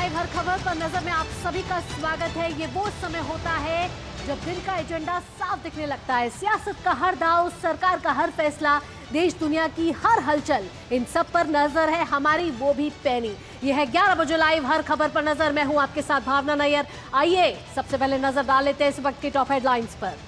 Live हर खबर पर नजर में आप सभी का स्वागत है। ये वो समय होता है जब दिन का एजेंडा साफ दिखने लगता है। सियासत का हर दाव, सरकार का हर फैसला, देश दुनिया की हर हलचल, इन सब पर नजर है हमारी, वो भी पैनी। ये है 11 बजे लाइव हर खबर पर नजर। मैं हूं आपके साथ भावना नैयर। आइए सबसे पहले नजर डाल लेते हैं इस वक्त की टॉप हेडलाइंस पर।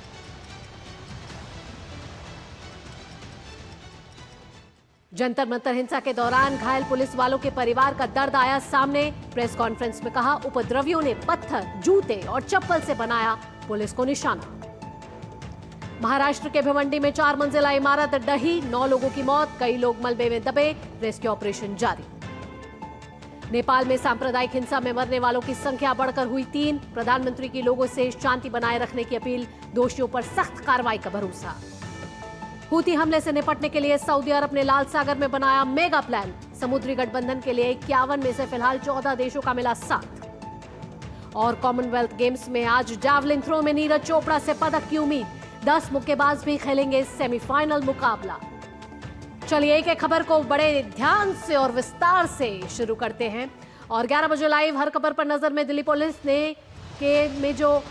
जंतर मंतर हिंसा के दौरान घायल पुलिस वालों के परिवार का दर्द आया सामने। प्रेस कॉन्फ्रेंस में कहा, उपद्रवियों ने पत्थर, जूते और चप्पल से बनाया पुलिस को निशाना। महाराष्ट्र के भिवंडी में 4 मंजिला इमारत ढही, 9 लोगों की मौत, कई लोग मलबे में दबे, रेस्क्यू ऑपरेशन जारी। नेपाल में सांप्रदायिक हिंसा में मरने वालों की संख्या बढ़कर हुई 3। प्रधानमंत्री की लोगों से शांति बनाए रखने की अपील, दोषियों पर सख्त कार्रवाई का भरोसा। हूती हमले से निपटने के लिए सऊदी अरब ने लाल सागर में बनाया मेगा प्लान। समुद्री गठबंधन के लिए 51 में से फिलहाल 14 देशों का मिला साथ। और कॉमनवेल्थ गेम्स में आज जैवलिन थ्रो में नीरज चोपड़ा से पदक की उम्मीद। 10 मुक्केबाज भी खेलेंगे सेमीफाइनल मुकाबला। चलिए एक एक खबर को बड़े ध्यान से और विस्तार से शुरू करते हैं। और 11 बजे लाइव हर खबर पर नजर में दिल्ली पुलिस में जो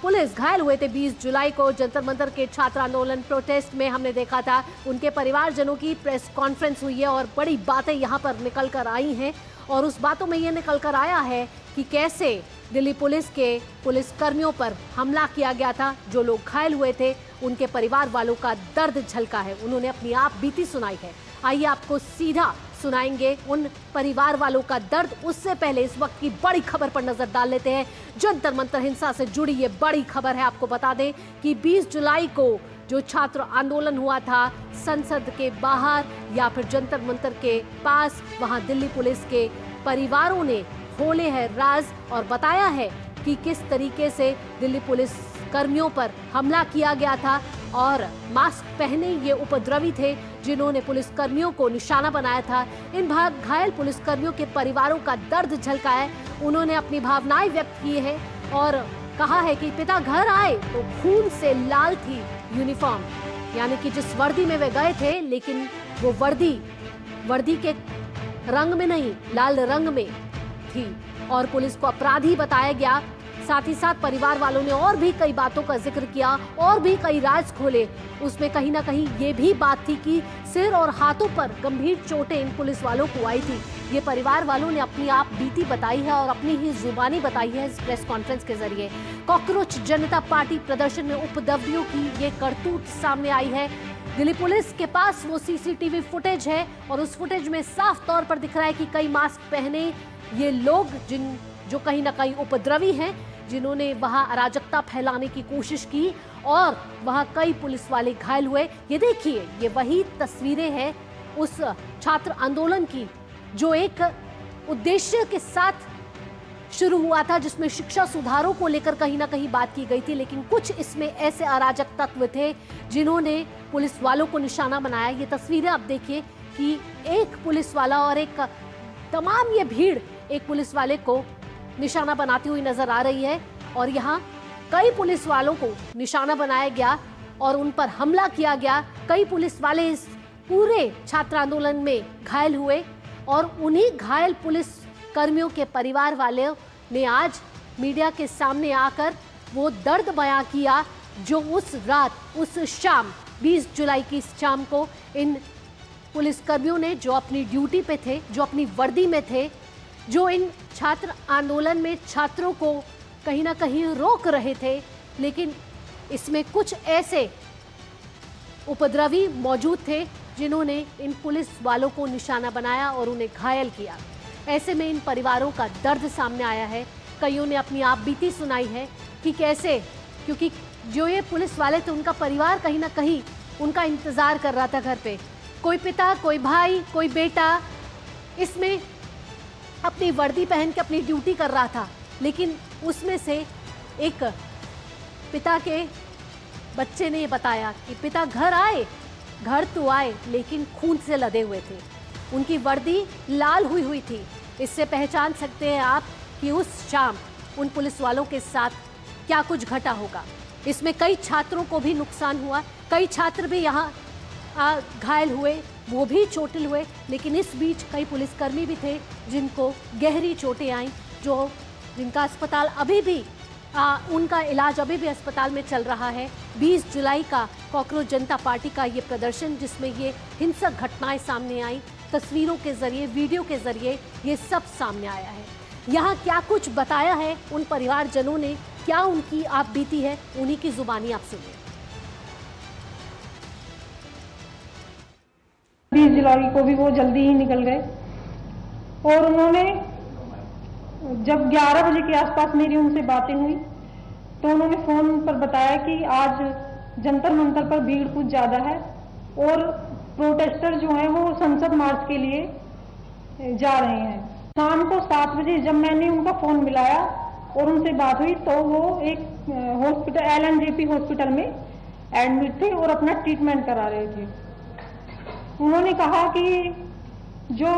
पुलिस घायल हुए थे 20 जुलाई को जंतर मंतर के छात्र आंदोलन प्रोटेस्ट में, हमने देखा था उनके परिवारजनों की प्रेस कॉन्फ्रेंस हुई है और बड़ी बातें यहां पर निकल कर आई हैं। और उस बातों में ये निकल कर आया है कि कैसे दिल्ली पुलिस के पुलिसकर्मियों पर हमला किया गया था। जो लोग घायल हुए थे उनके परिवार वालों का दर्द झलका है, उन्होंने अपनी आप बीती सुनाई है। आइए आपको सीधा सुनाएंगे उन परिवार वालों का दर्द। उससे पहले इस वक्त की बड़ी खबर पर नजर डाल लेते हैं। जंतर मंतर हिंसा से जुड़ी ये बड़ी खबर है। आपको बता दें कि 20 जुलाई को जो छात्र आंदोलन हुआ था संसद के बाहर या फिर जंतर मंतर के पास, वहां दिल्ली पुलिस के परिवारों ने खोले हैं राज और बताया है कि किस तरीके से दिल्ली पुलिस कर्मियों पर हमला किया गया था। और मास्क पहने ये उपद्रवी थे जिन्होंने पुलिसकर्मियों को निशाना बनाया था। इन घायल पुलिसकर्मियों के परिवारों का दर्द झलका है, उन्होंने अपनी भावनाएं व्यक्त की है और कहा है कि पिता घर आए तो खून से लाल थी यूनिफॉर्म, यानी कि जिस वर्दी में वे गए थे, लेकिन वो वर्दी के रंग में नहीं, लाल रंग में थी और पुलिस को अपराधी बताया गया। साथ ही साथ परिवार वालों ने और भी कई बातों का जिक्र किया और भी कई राज खोले। उसमें कहीं ना कहीं ये भी बात थी कि सिर और हाथों पर गंभीर चोटें इन पुलिस वालों को आई थी। ये परिवार वालों ने अपनी आप बीती बताई है और अपनी ही जुबानी बताई है इस प्रेस कॉन्फ्रेंस के जरिए। कॉकरोच जनता पार्टी प्रदर्शन में उपद्रवियों की ये करतूत सामने आई है। दिल्ली पुलिस के पास वो सीसीटीवी फुटेज है और उस फुटेज में साफ तौर पर दिख रहा है कि कई मास्क पहने ये लोग जो कहीं ना कहीं उपद्रवी हैं, जिन्होंने वहां अराजकता फैलाने की कोशिश की और वहां कई पुलिस वाले घायल हुए। ये देखिए, ये वही तस्वीरें हैं उस छात्र आंदोलन की जो एक उद्देश्य के साथ शुरू हुआ था, जिसमें शिक्षा सुधारों को लेकर कहीं ना कहीं बात की गई थी। लेकिन कुछ इसमें ऐसे अराजक तत्व थे जिन्होंने पुलिस वालों को निशाना बनाया। ये तस्वीरें आप देखिए कि एक पुलिस वाला और एक तमाम ये भीड़ एक पुलिस वाले को निशाना बनाती हुई नजर आ रही है और यहाँ कई पुलिस वालों को निशाना बनाया गया और उन पर हमला किया गया। कई पुलिस वाले इस पूरे छात्र आंदोलन में घायल हुए और उन्हीं घायल पुलिस कर्मियों के परिवार वाले ने आज मीडिया के सामने आकर वो दर्द बयां किया जो उस रात, उस शाम 20 जुलाई की शाम को इन पुलिसकर्मियों ने, जो अपनी ड्यूटी पे थे, जो अपनी वर्दी में थे, जो इन छात्र आंदोलन में छात्रों को कहीं ना कहीं रोक रहे थे, लेकिन इसमें कुछ ऐसे उपद्रवी मौजूद थे जिन्होंने इन पुलिस वालों को निशाना बनाया और उन्हें घायल किया। ऐसे में इन परिवारों का दर्द सामने आया है। कईयों ने अपनी आप बीती सुनाई है कि कैसे, क्योंकि जो ये पुलिस वाले थे उनका परिवार कहीं ना कहीं उनका इंतजार कर रहा था घर पे। कोई पिता, कोई भाई, कोई बेटा इसमें अपनी वर्दी पहन के अपनी ड्यूटी कर रहा था, लेकिन उसमें से एक पिता के बच्चे ने बताया कि पिता घर तो आए लेकिन खून से लदे हुए थे, उनकी वर्दी लाल हुई थी। इससे पहचान सकते हैं आप कि उस शाम उन पुलिस वालों के साथ क्या कुछ घटा होगा। इसमें कई छात्रों को भी नुकसान हुआ, कई छात्र भी यहाँ घायल हुए, वो भी चोटिल हुए, लेकिन इस बीच कई पुलिसकर्मी भी थे जिनको गहरी चोटें आईं। जो जिनका अस्पताल अभी भी उनका इलाज अभी भी अस्पताल में चल रहा है। 20 जुलाई का कॉकरोच जनता पार्टी का ये प्रदर्शन, जिसमें ये हिंसक घटनाएं सामने आई, तस्वीरों के जरिए, वीडियो के जरिए ये सब सामने आया है। यहाँ क्या कुछ बताया है उन परिवारजनों ने, क्या उनकी आप बीती है, उन्हीं की जुबानी आप सुनिए। 20 जुलाई को भी वो जल्दी ही निकल गए और उन्होंने जब 11 बजे के आसपास मेरी उनसे बातें हुई तो उन्होंने फोन पर बताया कि आज जंतर मंतर पर भीड़ कुछ ज्यादा है और प्रोटेस्टर जो हैं वो संसद मार्च के लिए जा रहे हैं। शाम को 7 बजे जब मैंने उनका फोन मिलाया और उनसे बात हुई तो वो एक हॉस्पिटल LNJP हॉस्पिटल में एडमिट थे और अपना ट्रीटमेंट करा रहे थे। उन्होंने कहा कि जो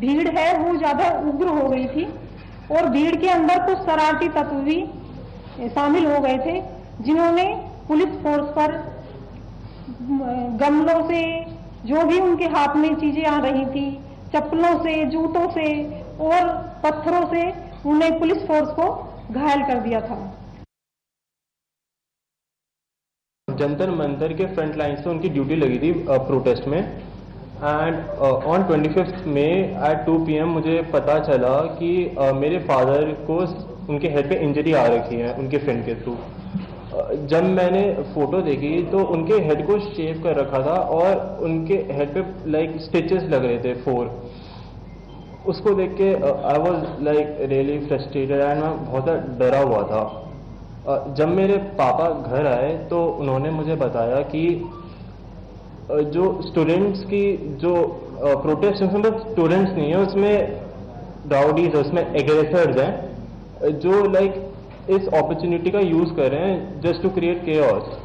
भीड़ है वो ज्यादा उग्र हो गई थी और भीड़ के अंदर कुछ शरारती तत्व भी शामिल हो गए थे, जिन्होंने पुलिस फोर्स पर गमलों से, जो भी उनके हाथ में चीजें आ रही थी, चप्पलों से, जूतों से और पत्थरों से उन्हें पुलिस फोर्स को घायल कर दिया था। जंतर मंतर के फ्रंट लाइन से उनकी ड्यूटी लगी थी प्रोटेस्ट में, and on 25 May at 2 PM मुझे पता चला कि मेरे फादर को उनके हेड पे इंजरी आ रखी है उनके फ्रेंड के थ्रू। जब मैंने फोटो देखी तो उनके हेड को शेव कर रखा था और उनके हेड पे लाइक स्टिचेस लग रहे थे 4। उसको देख के I was like really frustrated and मैं बहुत डरा हुआ था। जब मेरे पापा घर आए तो उन्होंने मुझे बताया कि जो स्टूडेंट्स की जो प्रोटेस्ट, उसमें बस स्टूडेंट्स नहीं है, उसमें राउडीज है, उसमें एग्रेसर्स हैं जो लाइक इस अपॉर्चुनिटी का यूज कर रहे हैं जस्ट टू क्रिएट केओस।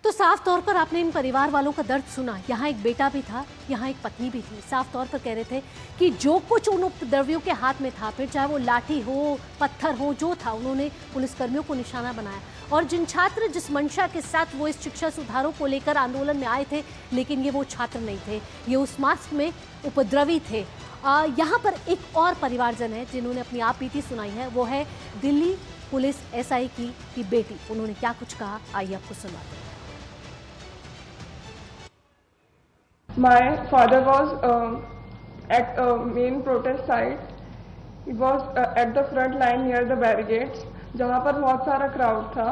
तो साफ तौर पर आपने इन परिवार वालों का दर्द सुना। यहाँ एक बेटा भी था, यहाँ एक पत्नी भी थी। साफ तौर पर कह रहे थे कि जो कुछ उन उपद्रवियों के हाथ में था, फिर चाहे वो लाठी हो, पत्थर हो, जो था, उन्होंने पुलिसकर्मियों को निशाना बनाया। और जिन छात्र जिस मंशा के साथ वो इस शिक्षा सुधारों को लेकर आंदोलन में आए थे, लेकिन ये वो छात्र नहीं थे, ये उस मार्च में उपद्रवी थे। यहाँ पर एक और परिवारजन है जिन्होंने अपनी आप बीती सुनाई है, वो है दिल्ली पुलिस SI की बेटी। उन्होंने क्या कुछ कहा, आइए आपको सुनाते हैं। My father was at main protest site. He was at the front line near the barricades, जहाँ पर बहुत सारा क्राउड था।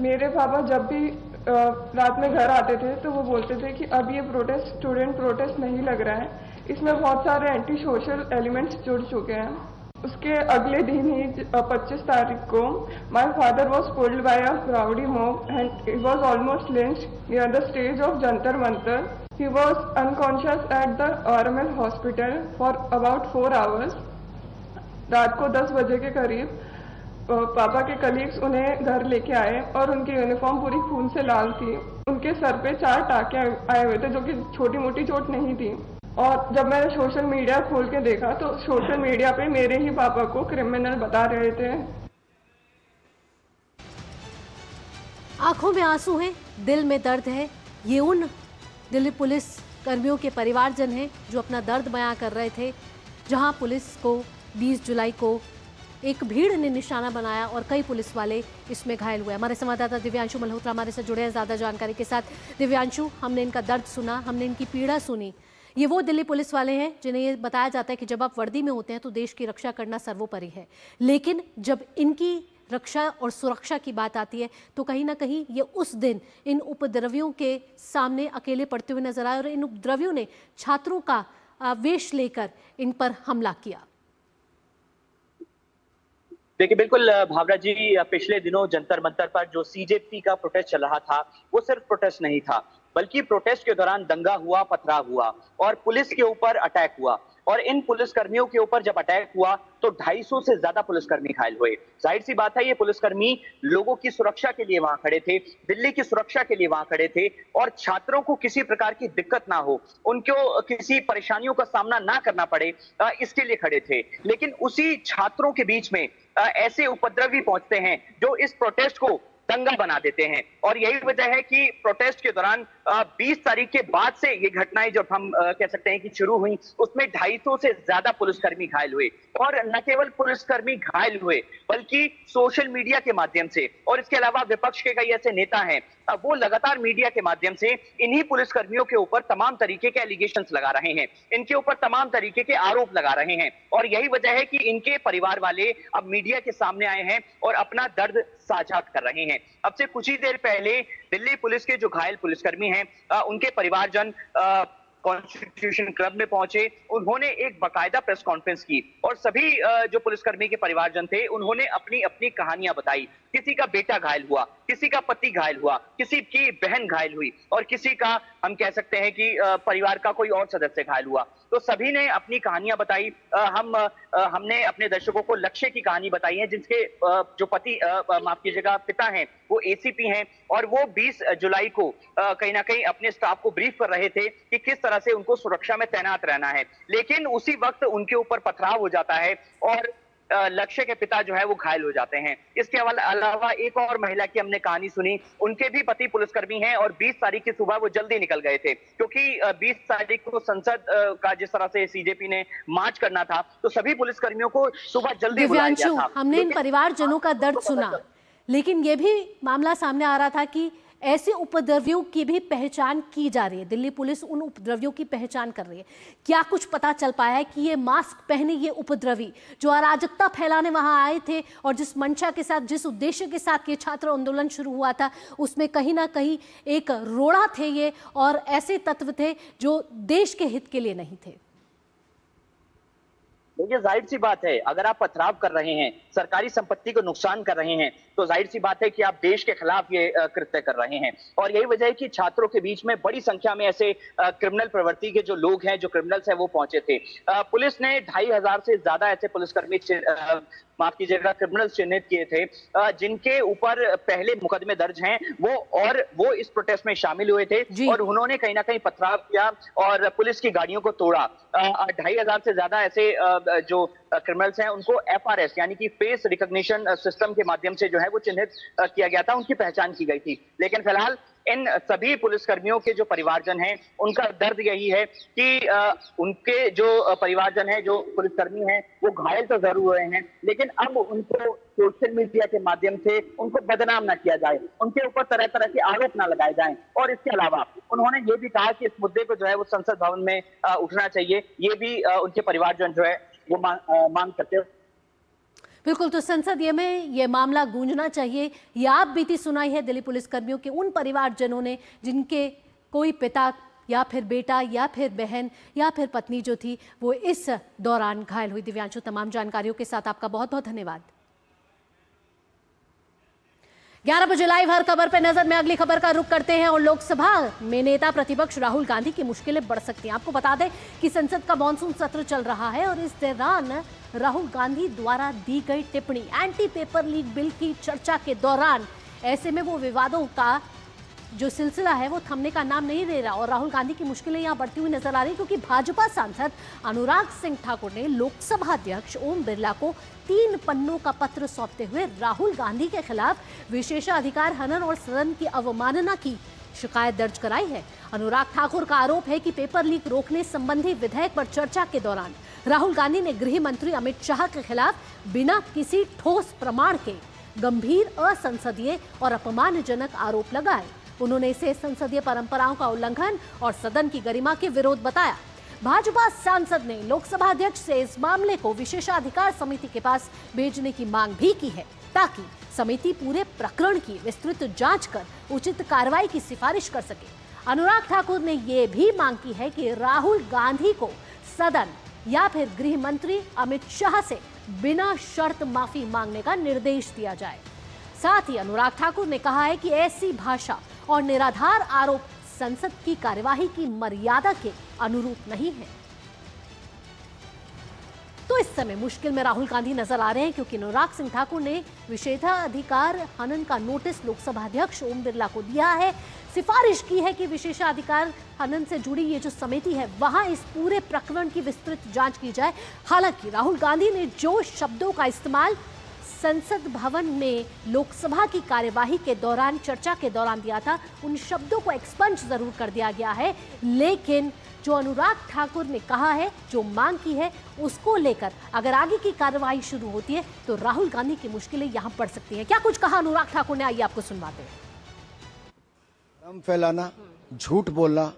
मेरे पापा जब भी रात में घर आते थे तो वो बोलते थे कि अब ये प्रोटेस्ट स्टूडेंट प्रोटेस्ट नहीं लग रहा है, इसमें बहुत सारे एंटी सोशल एलिमेंट्स जुड़ चुके हैं। उसके अगले दिन ही 25 तारीख को my father was pulled bye a crowdy mob and he was almost lynched near the stage of Jantar Mantar. He was unconscious at the RML hospital for about 4 hours. रात को 10 बजे के करीब पापा के कलीग्स उन्हें घर लेके आए और उनकी यूनिफॉर्म पूरी खून से लाल थी। उनके सर पे 4 टाँके आए हुए थे, जो कि छोटी मोटी चोट नहीं थी। और जब मैंने सोशल मीडिया खोल के देखा तो सोशल मीडिया पे मेरे ही पापा को क्रिमिनल बता रहे थे। आंखों में आंसू हैं, दिल में दर्द है। ये उन दिल्ली पुलिस कर्मियों के परिवारजन हैं जो अपना दर्द बयां कर रहे थे, जहां पुलिस को 20 जुलाई को एक भीड़ ने निशाना बनाया और कई पुलिस वाले इसमें घायल हुए। हमारे संवाददाता दिव्यांशु मल्होत्रा हमारे साथ जुड़े हैं ज़्यादा जानकारी के साथ। दिव्यांशु, हमने इनका दर्द सुना, हमने इनकी पीड़ा सुनी। ये वो दिल्ली पुलिस वाले हैं जिन्हें ये बताया जाता है कि जब आप वर्दी में होते हैं तो देश की रक्षा करना सर्वोपरि है, लेकिन जब इनकी रक्षा और सुरक्षा की बात आती है तो कहीं ना कहीं ये उस दिन इन उपद्रवियों के सामने अकेले पड़ते हुए नजर आए और इन उपद्रवियों ने छात्रों का वेश लेकर इन पर हमला किया। देखिए, बिल्कुल भावना जी, पिछले दिनों जंतर मंतर पर जो CJP का प्रोटेस्ट चल रहा था, वो सिर्फ प्रोटेस्ट नहीं था, बल्कि प्रोटेस्ट के दौरान दंगा हुआ, पथराव हुआ और पुलिस के ऊपर अटैक हुआ। और इन पुलिसकर्मियों के ऊपर जब अटैक हुआ तो 250 से ज्यादा पुलिसकर्मी घायल हुए। जाहिर सी बात है, ये पुलिसकर्मी लोगों की सुरक्षा के लिए वहां खड़े थे, दिल्ली की सुरक्षा के लिए वहां खड़े थे और छात्रों को किसी प्रकार की दिक्कत ना हो, उनको किसी परेशानियों का सामना ना करना पड़े, इसके लिए खड़े थे। लेकिन उसी छात्रों के बीच में ऐसे उपद्रवी पहुंचते हैं जो इस प्रोटेस्ट को दंगा बना देते हैं। और यही वजह है कि प्रोटेस्ट के दौरान 20 तारीख के बाद से ये घटनाएं जब हम कह सकते हैं कि शुरू हुई, उसमें 250 से ज्यादा पुलिसकर्मी घायल हुए। और न केवल पुलिसकर्मी घायल हुए बल्कि सोशल मीडिया के माध्यम से, और इसके अलावा विपक्ष के कई ऐसे नेता हैं वो लगातार मीडिया के माध्यम से इन्हीं पुलिसकर्मियों के ऊपर तमाम तरीके के एलिगेशंस लगा रहे हैं, इनके ऊपर तमाम तरीके के आरोप लगा रहे हैं। और यही वजह है कि इनके परिवार वाले अब मीडिया के सामने आए हैं और अपना दर्द साझा कर रहे हैं। अब से कुछ ही देर पहले दिल्ली पुलिस के जो घायल पुलिसकर्मी हैं उनके परिवारजन कॉन्स्टिट्यूशन क्लब में पहुंचे। उन्होंने एक बाकायदा प्रेस कॉन्फ्रेंस की और सभी जो पुलिसकर्मी के परिवारजन थे उन्होंने अपनी अपनी कहानियां बताई। किसी का बेटा घायल हुआ, किसी का पति घायल हुआ, किसी की बहन घायल हुई और किसी का हम कह सकते हैं कि परिवार का कोई और सदस्य घायल हुआ। तो सभी ने अपनी कहानियां बताई। हमने अपने दर्शकों को लक्ष्य की कहानी बताई है, जिसके जो पति माफ कीजिएगा पिता हैं वो एसीपी हैं और वो 20 जुलाई को कहीं ना कहीं अपने स्टाफ को ब्रीफ कर रहे थे कि किस तरह से उनको सुरक्षा में तैनात रहना है। लेकिन उसी वक्त उनके ऊपर पथराव हो जाता है और लक्ष्य के पिता जो है वो घायल हो जाते हैं। इसके अलावा एक और महिला की हमने कहानी सुनी, उनके भी पति पुलिसकर्मी हैं और 20 तारीख की सुबह वो जल्दी निकल गए थे क्योंकि 20 तारीख को संसद का जिस तरह से सीजेपी ने मार्च करना था तो सभी पुलिसकर्मियों को सुबह जल्दी बुलाया गया था। हमने इन परिवारजनों का दर्द सुना, लेकिन ये भी मामला सामने आ रहा था कि ऐसे उपद्रवियों की भी पहचान की जा रही है। दिल्ली पुलिस उन उपद्रवियों की पहचान कर रही है। क्या कुछ पता चल पाया है कि ये मास्क पहने ये उपद्रवी जो अराजकता फैलाने वहां आए थे और जिस मंशा के साथ, जिस उद्देश्य के साथ ये छात्र आंदोलन शुरू हुआ था, उसमें कहीं ना कहीं एक रोड़ा थे ये और ऐसे तत्व थे जो देश के हित के लिए नहीं थे? देखिए, जाहिर सी बात है, अगर आप पथराव कर रहे हैं, सरकारी संपत्ति को नुकसान कर रहे हैं, तो जाहिर सी बात है कि आप देश के खिलाफ ये कृत्य कर रहे हैं। और यही वजह है कि छात्रों के बीच में बड़ी संख्या में ऐसे क्रिमिनल प्रवृत्ति के जो लोग हैं, जो क्रिमिनल्स हैं, वो पहुंचे थे। पुलिस ने 2500 से ज्यादा ऐसे पुलिसकर्मी माफ कीजिएगा क्रिमिनल्स चिन्हित किए थे जिनके ऊपर पहले मुकदमे दर्ज हैं। वो इस प्रोटेस्ट में शामिल हुए थे और उन्होंने कहीं ना कहीं पथराव किया और पुलिस की गाड़ियों को तोड़ा। 2500 से ज्यादा ऐसे जो क्रिमिनल्स हैं उनको FRS यानी कि फेस रिकॉग्निशन सिस्टम के माध्यम से जो है वो चिन्हित किया गया था, उनकी पहचान की गई थी। लेकिन फिलहाल इन सभी पुलिसकर्मियों के जो परिवारजन हैं उनका दर्द यही है कि उनके जो परिवारजन हैं, जो पुलिसकर्मी हैं, वो घायल तो जरूर हुए हैं, लेकिन अब उनको सोशल मीडिया के माध्यम से उनको बदनाम ना किया जाए, उनके ऊपर तरह तरह के आरोप ना लगाए जाएं। और इसके अलावा उन्होंने ये भी कहा कि इस मुद्दे को जो है वो संसद भवन में उठना चाहिए। ये भी उनके परिवारजन जो है वो मांग करते हैं। बिल्कुल, तो संसदीय में ये मामला गूंजना चाहिए। ये आप बीती सुनाई है दिल्ली पुलिसकर्मियों के उन परिवारजनों ने जिनके कोई पिता या फिर बेटा या फिर बहन या फिर पत्नी जो थी वो इस दौरान घायल हुई। दिव्यांशु, तमाम जानकारियों के साथ आपका बहुत बहुत धन्यवाद। 11 बजे लाइव हर खबर पे नजर में अगली खबर का रुख करते हैं और लोकसभा में नेता प्रतिपक्ष राहुल गांधी की मुश्किलें बढ़ सकती हैं। आपको बता दें कि संसद का मॉनसून सत्र चल रहा है और इस दौरान राहुल गांधी द्वारा दी गई टिप्पणी एंटी पेपर लीक बिल की चर्चा के दौरान ऐसे में वो विवादों का जो सिलसिला है वो थमने का नाम नहीं ले रहा और राहुल गांधी की मुश्किलें यहां बढ़ती हुई नजर आ रही क्योंकि भाजपा सांसद अनुराग सिंह ठाकुर ने लोकसभा अध्यक्ष ओम बिरला को 3 पन्नों का पत्र सौंपते हुए राहुल गांधी के खिलाफ विशेषाधिकार हनन और सदन की अवमानना की शिकायत दर्ज कराई है। अनुराग ठाकुर का आरोप है कि पेपर लीक रोकने संबंधी विधेयक पर चर्चा के दौरान राहुल गांधी ने गृह मंत्री अमित शाह के खिलाफ बिना किसी ठोस प्रमाण के गंभीर असंसदीय और अपमानजनक आरोप लगाए। उन्होंने इसे संसदीय परंपराओं का उल्लंघन और सदन की गरिमा के विरोध बताया। भाजपा सांसद ने लोकसभा अध्यक्ष से इस मामले को विशेषाधिकार समिति के पास भेजने की मांग भी की है ताकि समिति पूरे प्रकरण की विस्तृत जांच कर उचित कार्रवाई की सिफारिश कर सके। अनुराग ठाकुर ने यह भी मांग की है कि राहुल गांधी को सदन या फिर गृह मंत्री अमित शाह से बिना शर्त माफी मांगने का निर्देश दिया जाए। साथ ही अनुराग ठाकुर ने कहा है कि ऐसी भाषा और निराधार आरोप संसद की कार्यवाही की मर्यादा के अनुरूप नहीं है। तो इस समय मुश्किल में राहुल गांधी नजर आ रहे हैं क्योंकि अनुराग सिंह ठाकुर ने विशेषाधिकार हनन का नोटिस लोकसभा अध्यक्ष ओम बिरला को दिया है। सिफारिश की है कि विशेषाधिकार हनन से जुड़ी ये जो समिति है वहां इस पूरे प्रकरण की विस्तृत जांच की जाए। हालांकि राहुल गांधी ने जो शब्दों का इस्तेमाल संसद भवन में लोकसभा की कार्यवाही के दौरान, चर्चा के दौरान दिया था, उन शब्दों को एक्सपंज जरूर कर दिया गया है। लेकिन जो अनुराग ठाकुर ने कहा है, जो मांग की है, उसको लेकर अगर आगे की कार्यवाही शुरू होती है तो राहुल गांधी की मुश्किलें यहां पड़ सकती हैं। क्या कुछ कहा अनुराग ठाकुर ने, आइए आपको सुनवाते हैं। भ्रम फैलाना, झूठ बोलना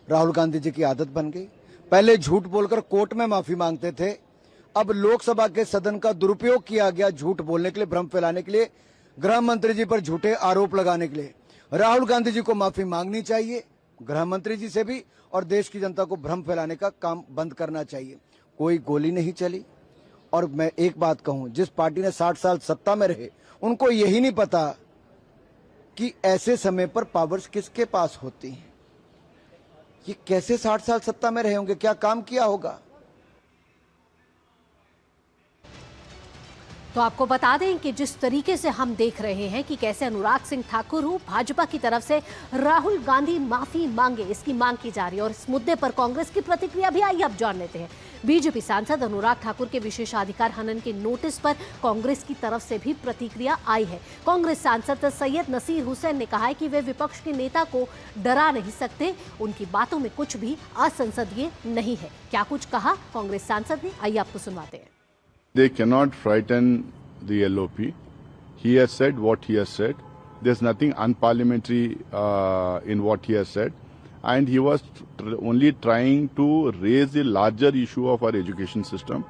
राहुल गांधी जी की आदत बन गई। पहले झूठ बोलकर कोर्ट में माफी मांगते थे, अब लोकसभा के सदन का दुरुपयोग किया गया झूठ बोलने के लिए, भ्रम फैलाने के लिए, गृह मंत्री जी पर झूठे आरोप लगाने के लिए। राहुल गांधी जी को माफी मांगनी चाहिए, गृह मंत्री जी से भी, और देश की जनता को भ्रम फैलाने का काम बंद करना चाहिए। कोई गोली नहीं चली। और मैं एक बात कहूं, जिस पार्टी ने 60 साल सत्ता में रहे, उनको यही नहीं पता कि ऐसे समय पर पावर्स किसके पास होती हैं। ये कैसे 60 साल सत्ता में रहे होंगे, क्या काम किया होगा। तो आपको बता दें कि जिस तरीके से हम देख रहे हैं कि कैसे अनुराग सिंह ठाकुर हो भाजपा की तरफ से राहुल गांधी माफी मांगे, इसकी मांग की जा रही है। और इस मुद्दे पर कांग्रेस की प्रतिक्रिया भी आई, अब जान लेते हैं। बीजेपी सांसद अनुराग ठाकुर के विशेषाधिकार हनन के नोटिस पर कांग्रेस की तरफ से भी प्रतिक्रिया आई है। कांग्रेस सांसद सैयद नसीर हुसैन ने कहा है कि वे विपक्ष के नेता को डरा नहीं सकते, उनकी बातों में कुछ भी असंसदीय नहीं है। क्या कुछ कहा कांग्रेस सांसद ने, आइए आपको सुनवाते हैं। They cannot frighten the LOP. He has said what he has said. There's nothing unparliamentary in what he has said. And he was only trying to raise the larger issue of our education system.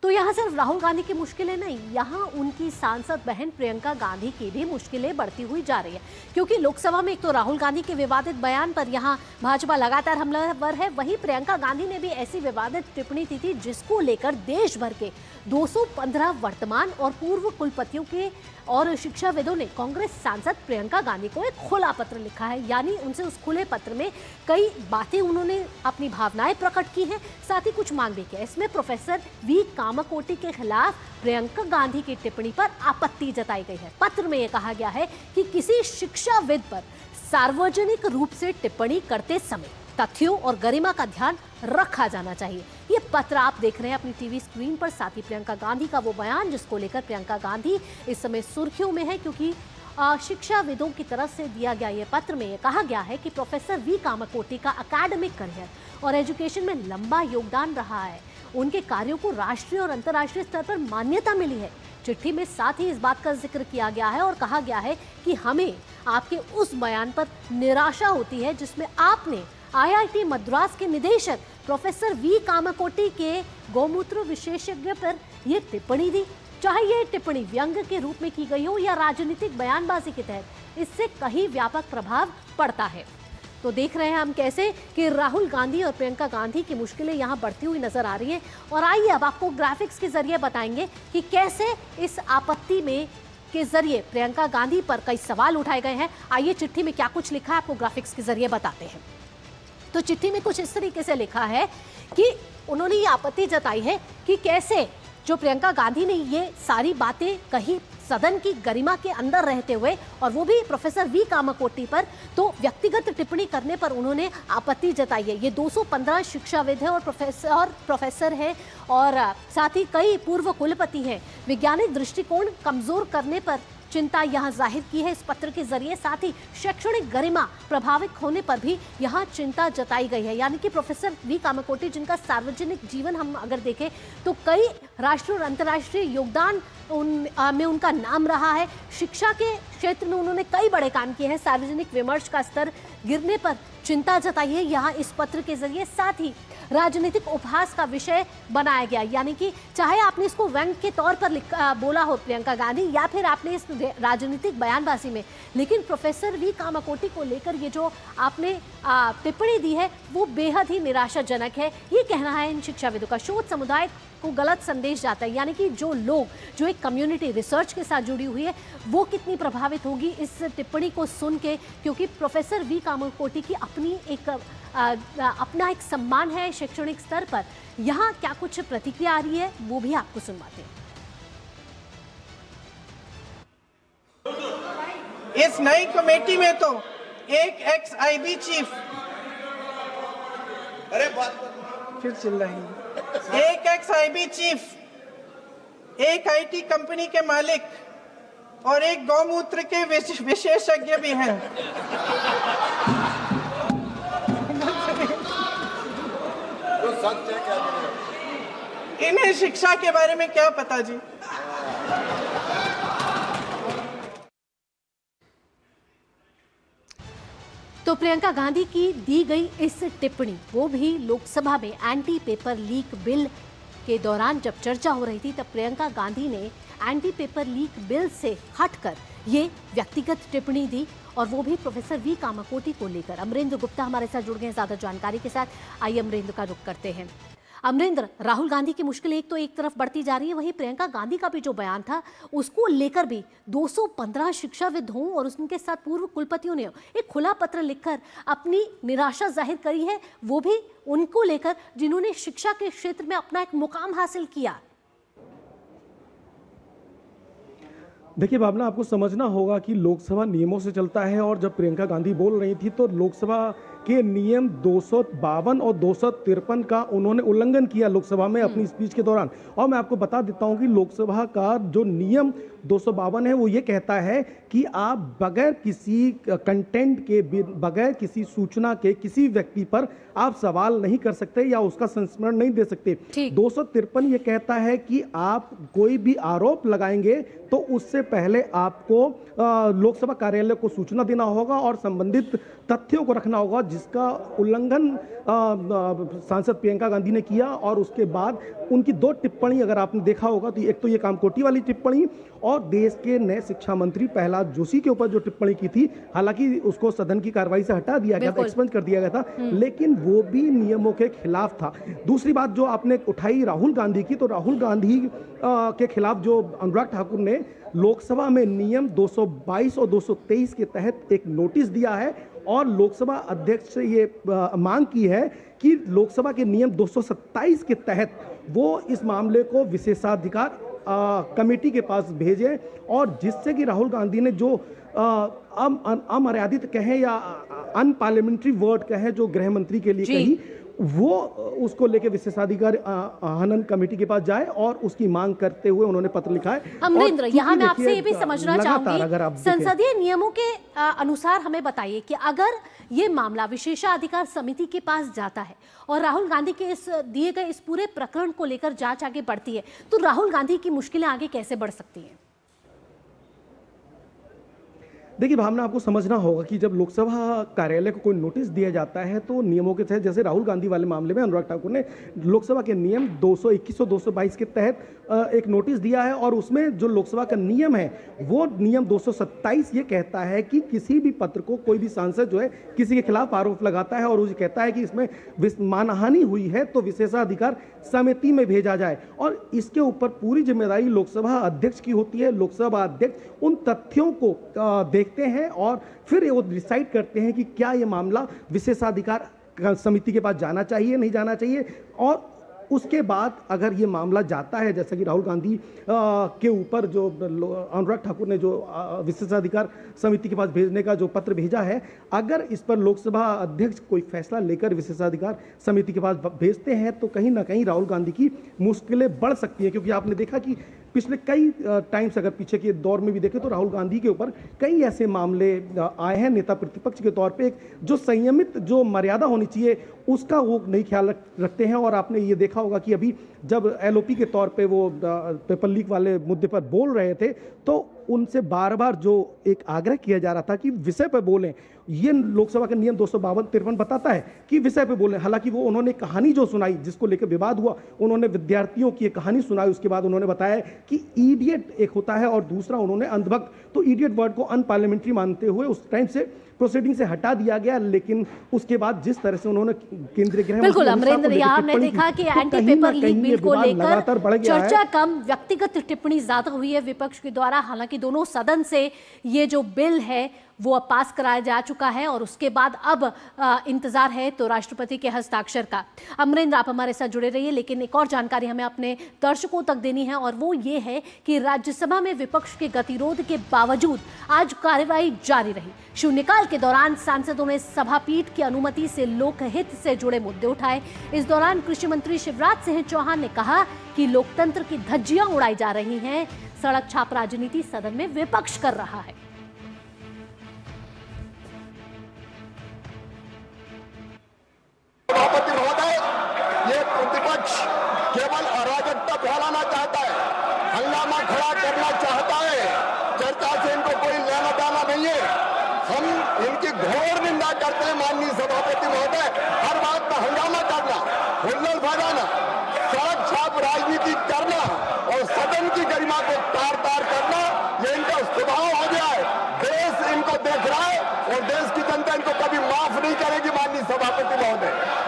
तो यहाँ सिर्फ राहुल गांधी की मुश्किलें नहीं, यहाँ उनकी सांसद बहन प्रियंका गांधी की भी मुश्किलें बढ़ती हुई जा रही है। क्योंकि लोकसभा में एक तो राहुल गांधी के विवादित बयान पर यहाँ भाजपा लगातार हमलावर है, वहीं प्रियंका गांधी ने भी ऐसी विवादित टिप्पणी की थी जिसको लेकर देश भर के 215 वर्तमान और पूर्व कुलपतियों के और शिक्षाविदों ने कांग्रेस सांसद प्रियंका गांधी को एक खुला पत्र लिखा है। यानी उनसे उस खुले पत्र में कई बातें उन्होंने अपनी भावनाएं प्रकट की हैं, साथ ही कुछ मांग भी की है। इसमें प्रोफेसर वी कामाकोटी के खिलाफ प्रियंका गांधी की टिप्पणी पर आपत्ति जताई गई है। पत्र में यह कहा गया है कि किसी शिक्षाविद पर सार्वजनिक रूप से टिप्पणी करते समय तथ्यों और गरिमा का ध्यान रखा जाना चाहिए। ये पत्र आप देख रहे हैं अपनी टीवी स्क्रीन पर, साथ ही प्रियंका गांधी का वो बयान जिसको लेकर प्रियंका गांधी इस समय सुर्खियों में है, क्योंकि शिक्षाविदों की तरफ से दिया गया ये पत्र में ये कहा गया है कि प्रोफेसर वी कामाकोटी का एकेडमिक करियर और एजुकेशन में लंबा योगदान रहा है। उनके कार्यों को राष्ट्रीय और अंतर्राष्ट्रीय स्तर पर मान्यता मिली है। चिट्ठी में साथ ही इस बात का जिक्र किया गया है और कहा गया है कि हमें आपके उस बयान पर निराशा होती है जिसमें आपने IIT मद्रास के निदेशक प्रोफेसर वी कामाकोटी के गौमूत्र विशेषज्ञ पर यह टिप्पणी दी। चाहे यह टिप्पणी व्यंग के रूप में की गई हो या राजनीतिक बयानबाजी के तहत, इससे कहीं व्यापक प्रभाव पड़ता है। तो देख रहे हैं हम कैसे कि राहुल गांधी और प्रियंका गांधी की मुश्किलें यहाँ बढ़ती हुई नजर आ रही है। और आइए अब आपको ग्राफिक्स के जरिए बताएंगे कि कैसे इस आपत्ति में के जरिए प्रियंका गांधी पर कई सवाल उठाए गए हैं। आइए चिट्ठी में क्या कुछ लिखा है आपको ग्राफिक्स के जरिए बताते हैं। तो चिट्ठी में कुछ इस तरीके से लिखा है कि उन्होंने ये आपत्ति जताई है कि कैसे जो प्रियंका गांधी ने ये सारी बातें कही सदन की गरिमा के अंदर रहते हुए, और वो भी प्रोफेसर वी कामाकोटी पर, तो व्यक्तिगत टिप्पणी करने पर उन्होंने आपत्ति जताई है। ये 215 शिक्षाविद है और प्रोफेसर है और साथ ही कई पूर्व कुलपति हैं। वैज्ञानिक दृष्टिकोण कमजोर करने पर चिंता यहाँ जाहिर की है इस पत्र के जरिए। साथ ही शैक्षणिक गरिमा प्रभावित होने पर भी यहाँ चिंता जताई गई है। यानी कि प्रोफेसर वी कामाकोटी, जिनका सार्वजनिक जीवन हम अगर देखें तो कई राष्ट्रीय और अंतर्राष्ट्रीय योगदान में उनका नाम रहा है। शिक्षा के क्षेत्र में उन्होंने कई बड़े काम किए हैं। सार्वजनिक विमर्श का स्तर गिरने पर चिंता जताई है यहाँ इस पत्र के जरिए। साथ ही राजनीतिक उपहास का विषय बनाया गया, यानी कि चाहे आपने इसको व्यंग के तौर पर बोला हो प्रियंका गांधी, या फिर आपने इस राजनीतिक बयानबाजी में, लेकिन प्रोफेसर वी कामाकोटी को लेकर ये जो आपने टिप्पणी दी है वो बेहद ही निराशाजनक है। ये कहना है इन शिक्षाविदों का। शोध समुदाय को गलत संदेश जाता है, यानी कि जो लोग जो एक कम्युनिटी रिसर्च के साथ जुड़ी हुई है वो कितनी प्रभावित होगी इस टिप्पणी को सुन के, क्योंकि प्रोफेसर वी कामाकोटी की अपना एक सम्मान है शैक्षणिक स्तर पर। यहाँ क्या कुछ प्रतिक्रिया आ रही है वो भी आपको सुनवाते हैं। इस नई कमेटी में तो एक ex-IB चीफ, अरे बात फिर चिल्लाएंगे, एक एक्स आईबी चीफ, एक आईटी कंपनी के मालिक और एक गौमूत्र के विशेषज्ञ भी हैं। इन्हें शिक्षा के बारे में क्या पता जी? तो प्रियंका गांधी की दी गई इस टिप्पणी, वो भी लोकसभा में एंटी पेपर लीक बिल के दौरान जब चर्चा हो रही थी, तब प्रियंका गांधी ने एंटी पेपर लीक बिल से हटकर ये व्यक्तिगत टिप्पणी दी, और वो भी प्रोफेसर वी कामाकोटी को लेकर। अमरेंद्र गुप्ता हमारे साथ जुड़ गए हैं ज्यादा जानकारी के साथ। आइए अमरेंद्र का रुख करते हैं। अमरेंद्र, राहुल गांधी की मुश्किल एक तरफ बढ़ती जा रही है, वहीं प्रियंका गांधी का भी जो बयान था उसको लेकर भी 215 शिक्षाविद हों और उनके साथ पूर्व कुलपतियों ने एक खुला पत्र लिखकर अपनी निराशा जाहिर करी है, वो भी उनको लेकर जिन्होंने शिक्षा के क्षेत्र में अपना एक मुकाम हासिल किया। देखिए भावना, आपको समझना होगा कि लोकसभा नियमों से चलता है, और जब प्रियंका गांधी बोल रही थी तो लोकसभा के नियम 252 और 253 का उन्होंने उल्लंघन किया लोकसभा में अपनी स्पीच के दौरान। और मैं आपको बता देता हूं कि लोकसभा का जो नियम 252 है वो ये कहता है कि आप बगैर किसी कंटेंट के, बगैर किसी सूचना के किसी व्यक्ति पर आप सवाल नहीं कर सकते या उसका संस्मरण नहीं दे सकते। 253 ये कहता है कि आप कोई भी आरोप लगाएंगे तो उससे पहले आपको लोकसभा कार्यालय को सूचना देना होगा और संबंधित तथ्यों को रखना होगा, जिसका उल्लंघन सांसद प्रियंका गांधी ने किया। और उसके बाद उनकी 2 टिप्पणी अगर आपने देखा होगा तो एक तो ये कामकोटी वाली टिप्पणी, और देश के नए शिक्षा मंत्री प्रहलाद जोशी के ऊपर जो टिप्पणी की थी, हालांकि उसको सदन की कार्रवाई से हटा दिया गया था, एक्सपंज कर दिया गया था, लेकिन वो भी नियमों के खिलाफ था। दूसरी बात जो आपने उठाई राहुल गांधी की, तो राहुल गांधी के खिलाफ जो अनुराग ठाकुर ने लोकसभा में नियम 222 और 223 के तहत एक नोटिस दिया है और लोकसभा अध्यक्ष से ये मांग की है कि लोकसभा के नियम 227 के तहत वो इस मामले को विशेषाधिकार कमेटी के पास भेजें, और जिससे कि राहुल गांधी ने जो अमर्यादित कहें या अनपार्लियामेंट्री वर्ड कहें जो गृह मंत्री के लिए कही, वो उसको लेके विशेषाधिकार हनन कमेटी के पास जाए, और उसकी मांग करते हुए उन्होंने पत्र लिखा है। अमरेंद्र, यहाँ मैं आपसे ये भी समझना चाहूंगी, संसदीय नियमों के अनुसार हमें बताइए कि अगर ये मामला विशेषाधिकार समिति के पास जाता है और राहुल गांधी के इस दिए गए इस पूरे प्रकरण को लेकर जांच आगे बढ़ती है, तो राहुल गांधी की मुश्किलें आगे कैसे बढ़ सकती हैं? देखिए भावना, आपको समझना होगा कि जब लोकसभा कार्यालय को कोई नोटिस दिया जाता है तो नियमों के तहत, जैसे राहुल गांधी वाले मामले में अनुराग ठाकुर ने लोकसभा के नियम 221 और 222 के तहत एक नोटिस दिया है, और उसमें जो लोकसभा का नियम है वो नियम 227 ये कहता है कि किसी भी पत्र को कोई भी सांसद जो है किसी के खिलाफ आरोप लगाता है और उसे कहता है कि इसमें मानहानि हुई है तो विशेषाधिकार समिति में भेजा जाए, और इसके ऊपर पूरी जिम्मेदारी लोकसभा अध्यक्ष की होती है। लोकसभा अध्यक्ष उन तथ्यों को देखते हैं और फिर वो डिसाइड करते हैं कि क्या ये मामला विशेषाधिकार समिति के पास जाना चाहिए, नहीं जाना चाहिए, और उसके बाद अगर ये मामला जाता है, जैसा कि राहुल गांधी के ऊपर जो अनुराग ठाकुर ने जो विशेषाधिकार समिति के पास भेजने का जो पत्र भेजा है, अगर इस पर लोकसभा अध्यक्ष कोई फैसला लेकर विशेषाधिकार समिति के पास भेजते हैं तो कहीं ना कहीं राहुल गांधी की मुश्किलें बढ़ सकती हैं, क्योंकि आपने देखा कि पिछले कई टाइम्स अगर पीछे के दौर में भी देखें तो राहुल गांधी के ऊपर कई ऐसे मामले आए हैं नेता प्रतिपक्ष के तौर पे, जो संयमित जो मर्यादा होनी चाहिए उसका वो नहीं ख्याल रखते हैं। और आपने ये देखा होगा कि अभी जब एलओपी के तौर पे वो पेपर लीक वाले मुद्दे पर बोल रहे थे तो उनसे बार बार जो एक आग्रह किया जा रहा था कि विषय पर बोलें, ये लोकसभा का नियम 252-53 बताता है कि विषय पे बोलें। हालांकि वो उन्होंने कहानी जो सुनाई जिसको लेकर विवाद हुआ, उन्होंने विद्यार्थियों की एक कहानी सुनाई, उसके बाद उन्होंने बताया कि इडियट एक होता है और दूसरा उन्होंने अंधभक्त, तो इडियट वर्ड को अनपार्लियामेंट्री मानते हुए उस टाइम से प्रोसीडिंग से हटा दिया गया। लेकिन उसके बाद जिस तरह से उन्होंने केंद्रीय गृह बिल्कुल अमरेंद्र, यहाँ हमने देखा कि एंटी पेपर लीक बिल को लेकर चर्चा कम, व्यक्तिगत टिप्पणी ज्यादा हुई है विपक्ष के द्वारा। हालांकि दोनों सदन से ये जो बिल है वो अब पास कराया जा चुका है और उसके बाद अब इंतजार है तो राष्ट्रपति के हस्ताक्षर का। अमरिंद्र, आप हमारे साथ जुड़े रहिए, लेकिन एक और जानकारी हमें अपने दर्शकों तक देनी है और वो ये है कि राज्यसभा में विपक्ष के गतिरोध के बावजूद आज कार्यवाही जारी रही। शून्यकाल के दौरान सांसदों ने सभापीठ की अनुमति से लोकहित से जुड़े मुद्दे उठाए। इस दौरान कृषि मंत्री शिवराज सिंह चौहान ने कहा कि लोकतंत्र की धज्जियां उड़ाई जा रही हैं, सड़क छाप राजनीति सदन में विपक्ष कर रहा है। सभापति महोदय, ये प्रतिपक्ष केवल अराजकता फैलाना चाहता है, हंगामा खड़ा करना चाहता है, चर्चा से इनको कोई लेना देना नहीं है। हम इनकी घोर निंदा करते हैं माननीय सभापति महोदय। हर बात में हंगामा करना, हुल्लड़ फैलाना, सड़क छाप राजनीति करना और सदन की गरिमा को तार तार करना, ये इनका स्वभाव हो गया है। देश इनको देख रहा है और देश की जनता इनको कभी माफ नहीं करेगी माननीय सभापति महोदय।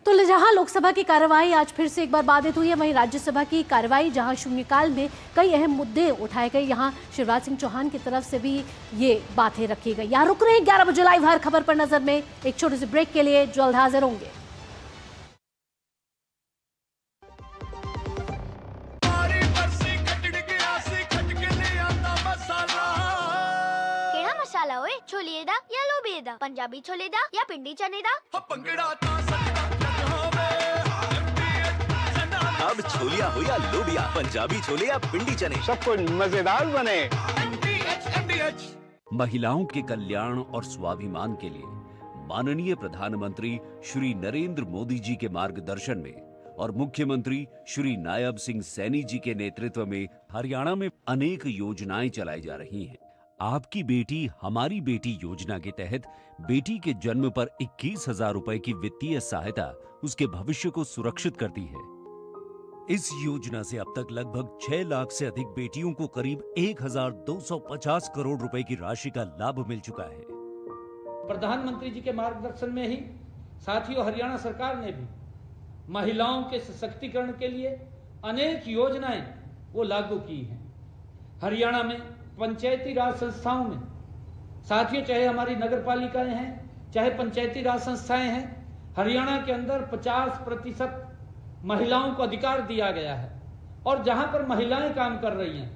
तो जहां लोकसभा की कार्यवाही आज फिर से एक बार बाधित हुई है, वहीं राज्यसभा की कार्यवाही जहां शून्यकाल में कई अहम मुद्दे उठाए गए, यहां शिवराज सिंह चौहान की तरफ से भी ये बातें रखी गई। यहां रुक रहे हैं 11 बजे लाइव हर खबर पर नजर में। एक छोटे से ब्रेक के लिए जल्द हाजिर होंगे। मसाला ओए, छोले दा या लोबे दा, पंजाबी छोले दा या पिंडी चने दा। अब छोलिया हो या लोबिया, पंजाबी छोले या पिंडी चने, सब कुछ मजेदार बने। महिलाओं के कल्याण और स्वाभिमान के लिए माननीय प्रधानमंत्री श्री नरेंद्र मोदी जी के मार्गदर्शन में और मुख्यमंत्री श्री नायब सिंह सैनी जी के नेतृत्व में हरियाणा में अनेक योजनाएं चलाई जा रही हैं। आपकी बेटी हमारी बेटी योजना के तहत बेटी के जन्म पर 21,000 रुपए की वित्तीय सहायता उसके भविष्य को सुरक्षित करती है। इस योजना से अब तक लगभग 6 लाख से अधिक बेटियों को करीब 1,250 करोड़ रुपए की राशि का लाभ मिल चुका है। प्रधानमंत्री जी के मार्गदर्शन में ही साथियों हरियाणा सरकार ने भी महिलाओं के सशक्तिकरण के लिए अनेक योजनाएं वो लागू की हैं। हरियाणा में पंचायती राज संस्थाओं में साथियों, चाहे हमारी नगर पालिकाएं हैं, चाहे पंचायती राज संस्थाएं हैं, हरियाणा के अंदर 50% महिलाओं को अधिकार दिया गया है। और जहां पर महिलाएं काम कर रही हैं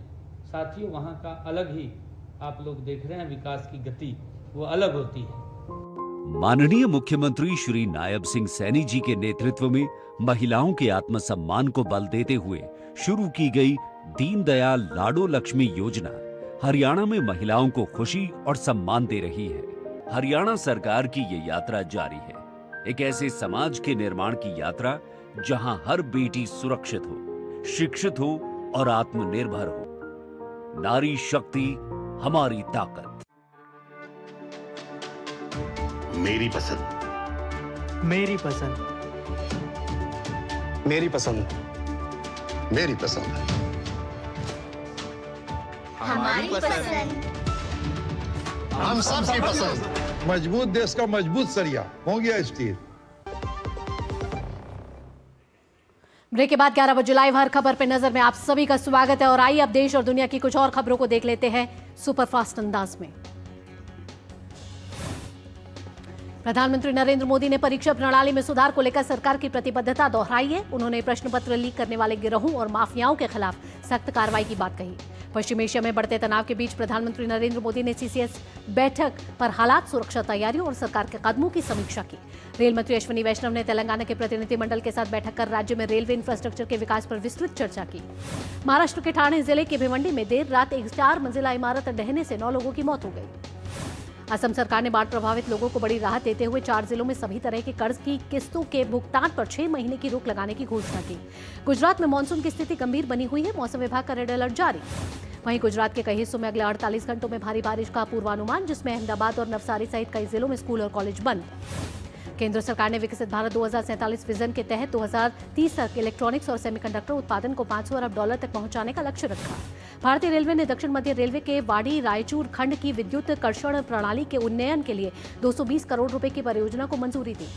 साथियों, वहां का अलग ही आप लोग देख रहे हैं विकास की गति वो अलग होती है। माननीय मुख्यमंत्री श्री नायब सिंह सैनी जी के नेतृत्व में महिलाओं के आत्मसम्मान को बल देते हुए शुरू की गई दीनदयाल लाडो लक्ष्मी योजना हरियाणा में महिलाओं को खुशी और सम्मान दे रही है। हरियाणा सरकार की ये यात्रा जारी है, एक ऐसे समाज के निर्माण की यात्रा जहां हर बेटी सुरक्षित हो, शिक्षित हो और आत्मनिर्भर हो। नारी शक्ति हमारी ताकत। मेरी पसंद, मेरी पसंद, मेरी पसंद, मेरी पसंद, हमारी पसंद, हम सबकी पसंद। मजबूत देश का मजबूत सरिया हो गया स्टील। ब्रेक के बाद 11 बजे लाइव हर खबर पे नजर में आप सभी का स्वागत है और आइए अब देश और दुनिया की कुछ और खबरों को देख लेते हैं सुपरफास्ट अंदाज में। प्रधानमंत्री नरेंद्र मोदी ने परीक्षा प्रणाली में सुधार को लेकर सरकार की प्रतिबद्धता दोहराई है। उन्होंने प्रश्न पत्र लीक करने वाले गिरोहों और माफियाओं के खिलाफ सख्त कार्रवाई की बात कही। पश्चिम एशिया में बढ़ते तनाव के बीच प्रधानमंत्री नरेंद्र मोदी ने सीसीएस बैठक पर हालात, सुरक्षा तैयारियों और सरकार के कदमों की समीक्षा की। रेल मंत्री अश्विनी वैष्णव ने तेलंगाना के प्रतिनिधिमंडल के साथ बैठक कर राज्य में रेलवे इंफ्रास्ट्रक्चर के विकास पर विस्तृत चर्चा की। महाराष्ट्र के ठाणे जिले के भिवंडी में देर रात एक 4 मंजिला इमारत ढहने से 9 लोगों की मौत हो गई। असम सरकार ने बाढ़ प्रभावित लोगों को बड़ी राहत देते हुए 4 जिलों में सभी तरह के कर्ज की किस्तों के भुगतान पर 6 महीने की रोक लगाने की घोषणा की। गुजरात में मानसून की स्थिति गंभीर बनी हुई है, मौसम विभाग का रेड अलर्ट जारी। वहीं गुजरात के कई हिस्सों में अगले 48 घंटों में भारी बारिश का पूर्वानुमान, जिसमें अहमदाबाद और नवसारी सहित कई जिलों में स्कूल और कॉलेज बंद। केंद्र सरकार ने विकसित भारत 2047 विजन के तहत 2030 तक इलेक्ट्रॉनिक्स और सेमीकंडक्टर उत्पादन को $500 अरब तक पहुंचाने का लक्ष्य रखा। भारतीय रेलवे ने दक्षिण मध्य रेलवे के वाड़ी रायचूर खंड की विद्युत कर्षण प्रणाली के उन्नयन के लिए 220 करोड़ रुपए की परियोजना को मंजूरी दी।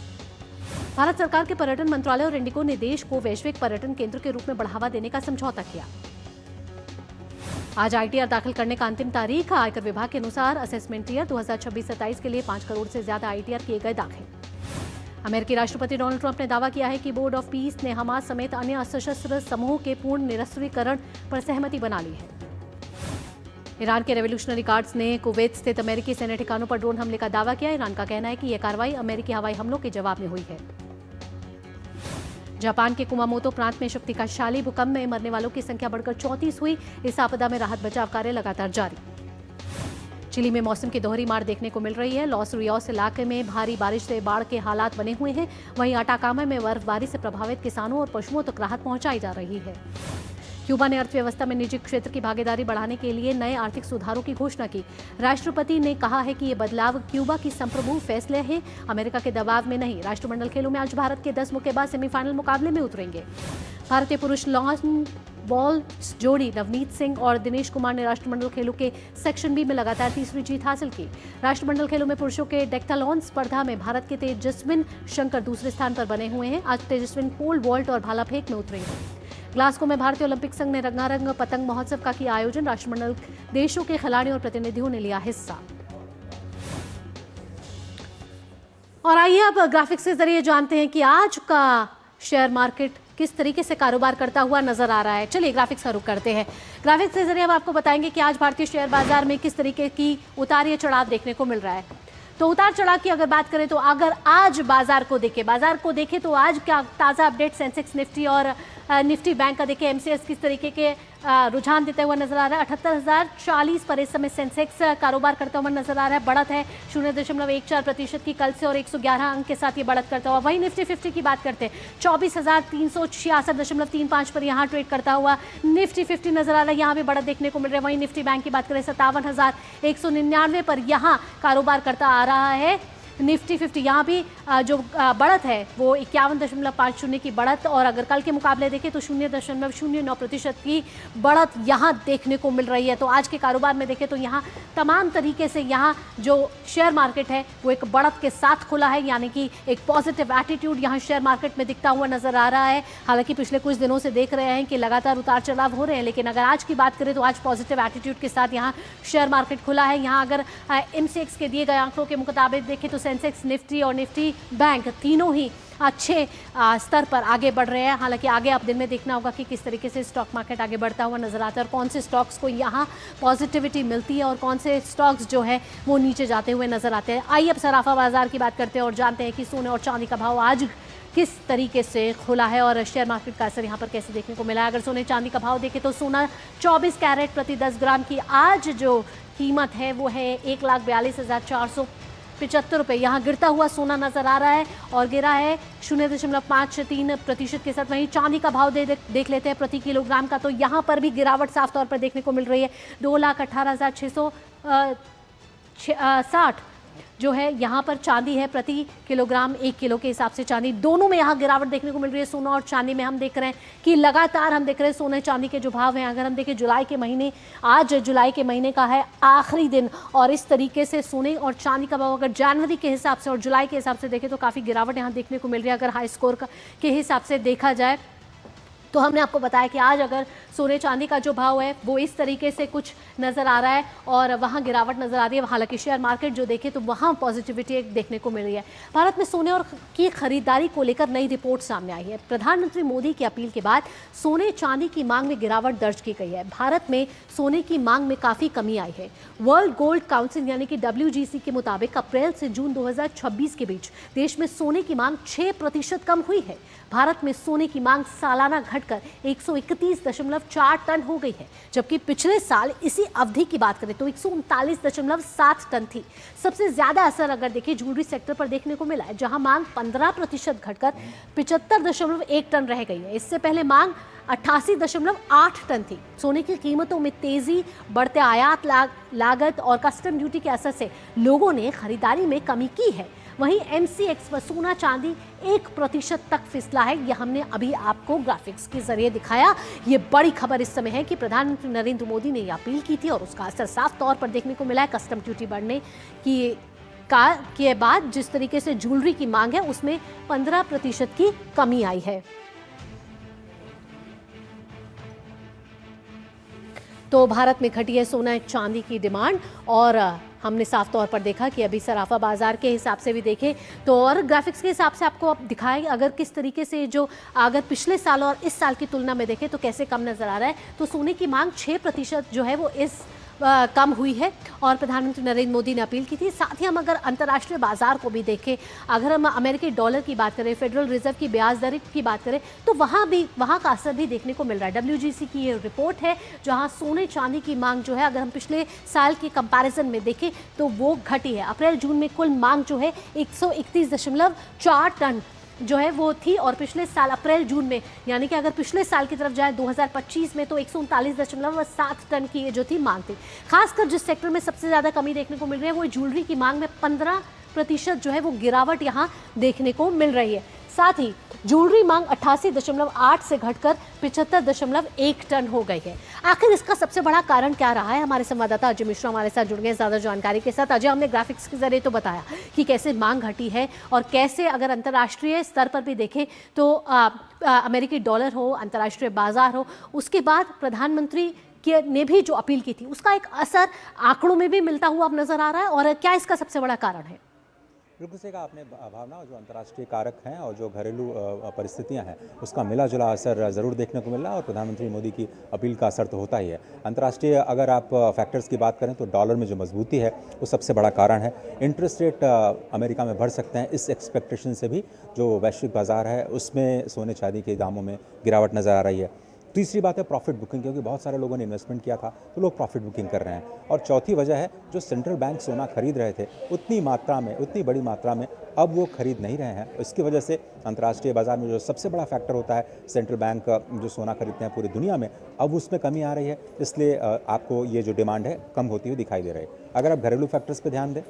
भारत सरकार के पर्यटन मंत्रालय और इंडिगो ने देश को वैश्विक पर्यटन केंद्र के रूप में बढ़ावा देने का समझौता किया। आज आईटीआर दाखिल करने का अंतिम तारीख। आयकर विभाग के अनुसार असेसमेंट ईयर 2026-27 के लिए 5 करोड़ से ज्यादा आईटीआर किए गए दाखिल। अमेरिकी राष्ट्रपति डोनाल्ड ट्रंप ने दावा किया है कि बोर्ड ऑफ पीस ने हमास समेत अन्य सशस्त्र समूहों के पूर्ण निरस्त्रीकरण पर सहमति बना ली है। ईरान के रेवोल्यूशनरी गार्ड्स ने कुवैत स्थित अमेरिकी सैन्य ठिकानों पर ड्रोन हमले का दावा किया। ईरान का कहना है कि यह कार्रवाई अमेरिकी हवाई हमलों के जवाब में हुई है। जापान के कुमामोतो प्रांत में शक्तिशाली भूकंप में मरने वालों की संख्या बढ़कर 34 हुई। इस आपदा में राहत बचाव कार्य लगातार जारी। चिली में मौसम की दोहरी मार देखने को मिल रही है। लॉस रियोस इलाके में भारी बारिश से बाढ़ के हालात बने हुए हैं। वहीं अटाकामा में बर्फबारी से प्रभावित किसानों और पशुओं तक राहत पहुंचाई जा रही है। क्यूबा ने अर्थव्यवस्था में निजी क्षेत्र की भागीदारी बढ़ाने के लिए नए आर्थिक सुधारों की घोषणा की। राष्ट्रपति ने कहा है कि ये बदलाव क्यूबा की संप्रभु फैसले हैं, अमेरिका के दबाव में नहीं। राष्ट्रमंडल खेलों में आज भारत के 10 मुक्केबाज सेमीफाइनल मुकाबले में उतरेंगे। भारतीय पुरुष लॉन बॉल जोड़ी नवनीत सिंह और दिनेश कुमार ने राष्ट्रमंडल खेलों के सेक्शन बी में लगातार तीसरी जीत हासिल की। राष्ट्रमंडल खेलों में पुरुषों के डेक्थलॉन स्पर्धा में भारत के तेजस्विन शंकर दूसरे स्थान पर बने हुए हैं। आज तेजस्विन पोल वॉल्ट और भाला फेंक में उतरेंगे। ग्लासगो में भारतीय ओलंपिक संघ ने रंगारंग पतंग महोत्सव का किया आयोजन। राष्ट्रमंडल देशों के खिलाड़ियों और प्रतिनिधियों ने लिया हिस्सा। और आइए अब ग्राफिक्स के जरिए जानते हैं कि आज का शेयर मार्केट किस तरीके से कारोबार करता हुआ नजर आ रहा है। चलिए ग्राफिक्स का रुख करते हैं। ग्राफिक्स के जरिए हम आपको बताएंगे कि आज भारतीय शेयर बाजार में किस तरीके की उतार या चढ़ाव देखने को मिल रहा है। तो उतार चढ़ाव की अगर बात करें तो अगर आज बाजार को देखें तो आज क्या ताज़ा अपडेट सेंसेक्स निफ्टी और निफ्टी बैंक का देखें। एमसीएक्स किस तरीके के रुझान देते हुए नजर आ रहा है। 78,040 पर इस समय सेंसेक्स कारोबार करता हुआ नजर आ रहा है। बढ़त है 0.14% की कल से और 111 अंक के साथ ये बढ़त करता हुआ। वहीं निफ्टी 50 की बात करते हैं 24,366.35 पर यहाँ ट्रेड करता हुआ निफ्टी 50 नजर आ रहा है। यहाँ भी बढ़त देखने को मिल रहा है। वहीं निफ्टी बैंक की बात करें 57,199 पर यहाँ कारोबार करता आ रहा है। निफ्टी 50 यहाँ भी जो बढ़त है वो 51.50 की बढ़त, और अगर कल के मुकाबले देखें तो 0.09% की बढ़त यहाँ देखने को मिल रही है। तो आज के कारोबार में देखें तो यहाँ तमाम तरीके से यहाँ जो शेयर मार्केट है वो एक बढ़त के साथ खुला है, यानी कि एक पॉजिटिव एटीट्यूड यहाँ शेयर मार्केट में दिखता हुआ नजर आ रहा है। हालांकि पिछले कुछ दिनों से देख रहे हैं कि लगातार उतार चढ़ाव हो रहे हैं, लेकिन अगर आज की बात करें तो आज पॉजिटिव एटीट्यूड के साथ यहाँ शेयर मार्केट खुला है। यहाँ अगर एमसीएक्स के दिए गए आंकड़ों के मुताबिक देखें तो सेंसेक्स, निफ्टी और निफ्टी बैंक तीनों ही अच्छे स्तर पर आगे बढ़ रहे हैं। हालांकि आगे आप दिन में देखना होगा कि किस तरीके से स्टॉक मार्केट आगे बढ़ता हुआ नजर आता है और कौन से स्टॉक्स को यहाँ पॉजिटिविटी मिलती है और कौन से स्टॉक्स जो है वो नीचे जाते हुए नजर आते हैं। आइए अब सराफा बाजार की बात करते हैं और जानते हैं कि सोने और चांदी का भाव आज किस तरीके से खुला है और शेयर मार्केट का असर यहाँ पर कैसे देखने को मिला है। अगर सोने चांदी का भाव देखें तो सोना 24 कैरेट प्रति 10 ग्राम की आज जो कीमत है वो है 1,42,475 रुपये। यहाँ गिरता हुआ सोना नजर आ रहा है और गिरा है 0.53% के साथ। वहीं चांदी का भाव देख लेते हैं प्रति किलोग्राम का, तो यहाँ पर भी गिरावट साफ तौर पर देखने को मिल रही है। 2,18,660 जो है यहाँ पर चांदी है प्रति किलोग्राम, 1 किलो के हिसाब से चांदी। दोनों में यहाँ गिरावट देखने को मिल रही है। सोना और चांदी में हम देख रहे हैं कि लगातार हम देख रहे हैं सोने चांदी के जो भाव हैं। अगर हम देखें जुलाई के महीने, आज जुलाई के महीने का है आखिरी दिन और इस तरीके से सोने और चांदी का भाव अगर जनवरी के हिसाब से और जुलाई के हिसाब से देखें तो काफ़ी गिरावट यहाँ देखने को मिल रही है। अगर हाई स्कोर के हिसाब से देखा जाए तो हमने आपको बताया कि आज अगर सोने चांदी का जो भाव है वो इस तरीके से कुछ नज़र आ रहा है और वहाँ गिरावट नज़र आ रही है। हालांकि शेयर मार्केट जो देखे तो वहाँ पॉजिटिविटी एक देखने को मिल रही है। भारत में सोने और की खरीदारी को लेकर नई रिपोर्ट सामने आई है। प्रधानमंत्री मोदी की अपील के बाद सोने चांदी की मांग में गिरावट दर्ज की गई है। भारत में सोने की मांग में काफ़ी कमी आई है। वर्ल्ड गोल्ड काउंसिल यानी कि WGC के मुताबिक अप्रैल से जून 2026 के बीच देश में सोने की मांग 6% कम हुई है। भारत में सोने की मांग सालाना घटकर 131.4 टन हो गई है, जबकि पिछले साल इसी अवधि की बात करें तो 139.7 टन थी। सबसे ज्यादा असर अगर देखें ज्वेलरी सेक्टर पर देखने को मिला है, जहां मांग 15% घटकर 75.1 टन रह गई है। इससे पहले मांग 88.8 टन थी। सोने की कीमतों में तेजी, बढ़ते आयात लागत और कस्टम ड्यूटी के असर से लोगों ने खरीदारी में कमी की है। वहीं MCX पर सोना चांदी 1% तक फिसला है। यह हमने अभी आपको ग्राफिक्स के जरिए दिखाया। ये बड़ी खबर इस समय है कि प्रधानमंत्री नरेंद्र मोदी ने यह अपील की थी और उसका असर साफ तौर पर देखने को मिला है। कस्टम ड्यूटी बढ़ने के बाद जिस तरीके से ज्वेलरी की मांग है उसमें 15% की कमी आई है। तो भारत में घटी है सोना चांदी की डिमांड और हमने साफ तौर पर देखा कि अभी सराफा बाजार के हिसाब से भी देखें तो और ग्राफिक्स के हिसाब से आपको अब दिखाएं अगर किस तरीके से जो अगर पिछले साल और इस साल की तुलना में देखें तो कैसे कम नजर आ रहा है। तो सोने की मांग 6% जो है वो इस कम हुई है और प्रधानमंत्री नरेंद्र मोदी ने अपील की थी। साथ ही हम अगर अंतर्राष्ट्रीय बाजार को भी देखें, अगर हम अमेरिकी डॉलर की बात करें, फेडरल रिजर्व की ब्याज दर की बात करें तो वहाँ का असर भी देखने को मिल रहा है। WGC की ये रिपोर्ट है जहां सोने चांदी की मांग जो है अगर हम पिछले साल की कंपैरिजन में देखें तो वो घटी है। अप्रैल जून में कुल मांग जो है 131.4 टन जो है वो थी और पिछले साल अप्रैल जून में यानी कि अगर पिछले साल की तरफ जाए 2025 में तो 139.7 टन की जो थी मांग थी। खासकर जिस सेक्टर में सबसे ज्यादा कमी देखने को मिल रही है वो ज्वेलरी की मांग में 15% जो है वो गिरावट यहाँ देखने को मिल रही है। साथ ही ज्वेलरी मांग 88.8 से घटकर 75.1 टन हो गई है। आखिर इसका सबसे बड़ा कारण क्या रहा है? हमारे संवाददाता अजय मिश्रा हमारे साथ जुड़ गए ज्यादा जानकारी के साथ। अजय, हमने ग्राफिक्स के जरिए तो बताया कि कैसे मांग घटी है और कैसे अगर अंतर्राष्ट्रीय स्तर पर भी देखें तो अमेरिकी डॉलर हो, अंतर्राष्ट्रीय बाजार हो, उसके बाद प्रधानमंत्री ने भी जो अपील की थी उसका एक असर आंकड़ों में भी मिलता हुआ अब नजर आ रहा है और क्या इसका सबसे बड़ा कारण है? बिल्कुल सही कहा आपने भावना, जो अंतर्राष्ट्रीय कारक हैं और जो घरेलू परिस्थितियां हैं उसका मिला जुला असर ज़रूर देखने को मिल रहा है और प्रधानमंत्री मोदी की अपील का असर तो होता ही है। अंतर्राष्ट्रीय अगर आप फैक्टर्स की बात करें तो डॉलर में जो मजबूती है वो सबसे बड़ा कारण है। इंटरेस्ट रेट अमेरिका में बढ़ सकते हैं, इस एक्सपेक्टेशन से भी जो वैश्विक बाजार है उसमें सोने चांदी के दामों में गिरावट नज़र आ रही है। तीसरी बात है प्रॉफिट बुकिंग, क्योंकि बहुत सारे लोगों ने इन्वेस्टमेंट किया था तो लोग प्रॉफिट बुकिंग कर रहे हैं। और चौथी वजह है जो सेंट्रल बैंक सोना खरीद रहे थे उतनी बड़ी मात्रा में अब वो खरीद नहीं रहे हैं। इसकी वजह से अंतर्राष्ट्रीय बाजार में जो सबसे बड़ा फैक्टर होता है सेंट्रल बैंक जो सोना खरीदते हैं पूरी दुनिया में, अब उसमें कमी आ रही है, इसलिए आपको ये जो डिमांड है कम होती हुई दिखाई दे रही है। अगर आप घरेलू फैक्टर्स पर ध्यान दें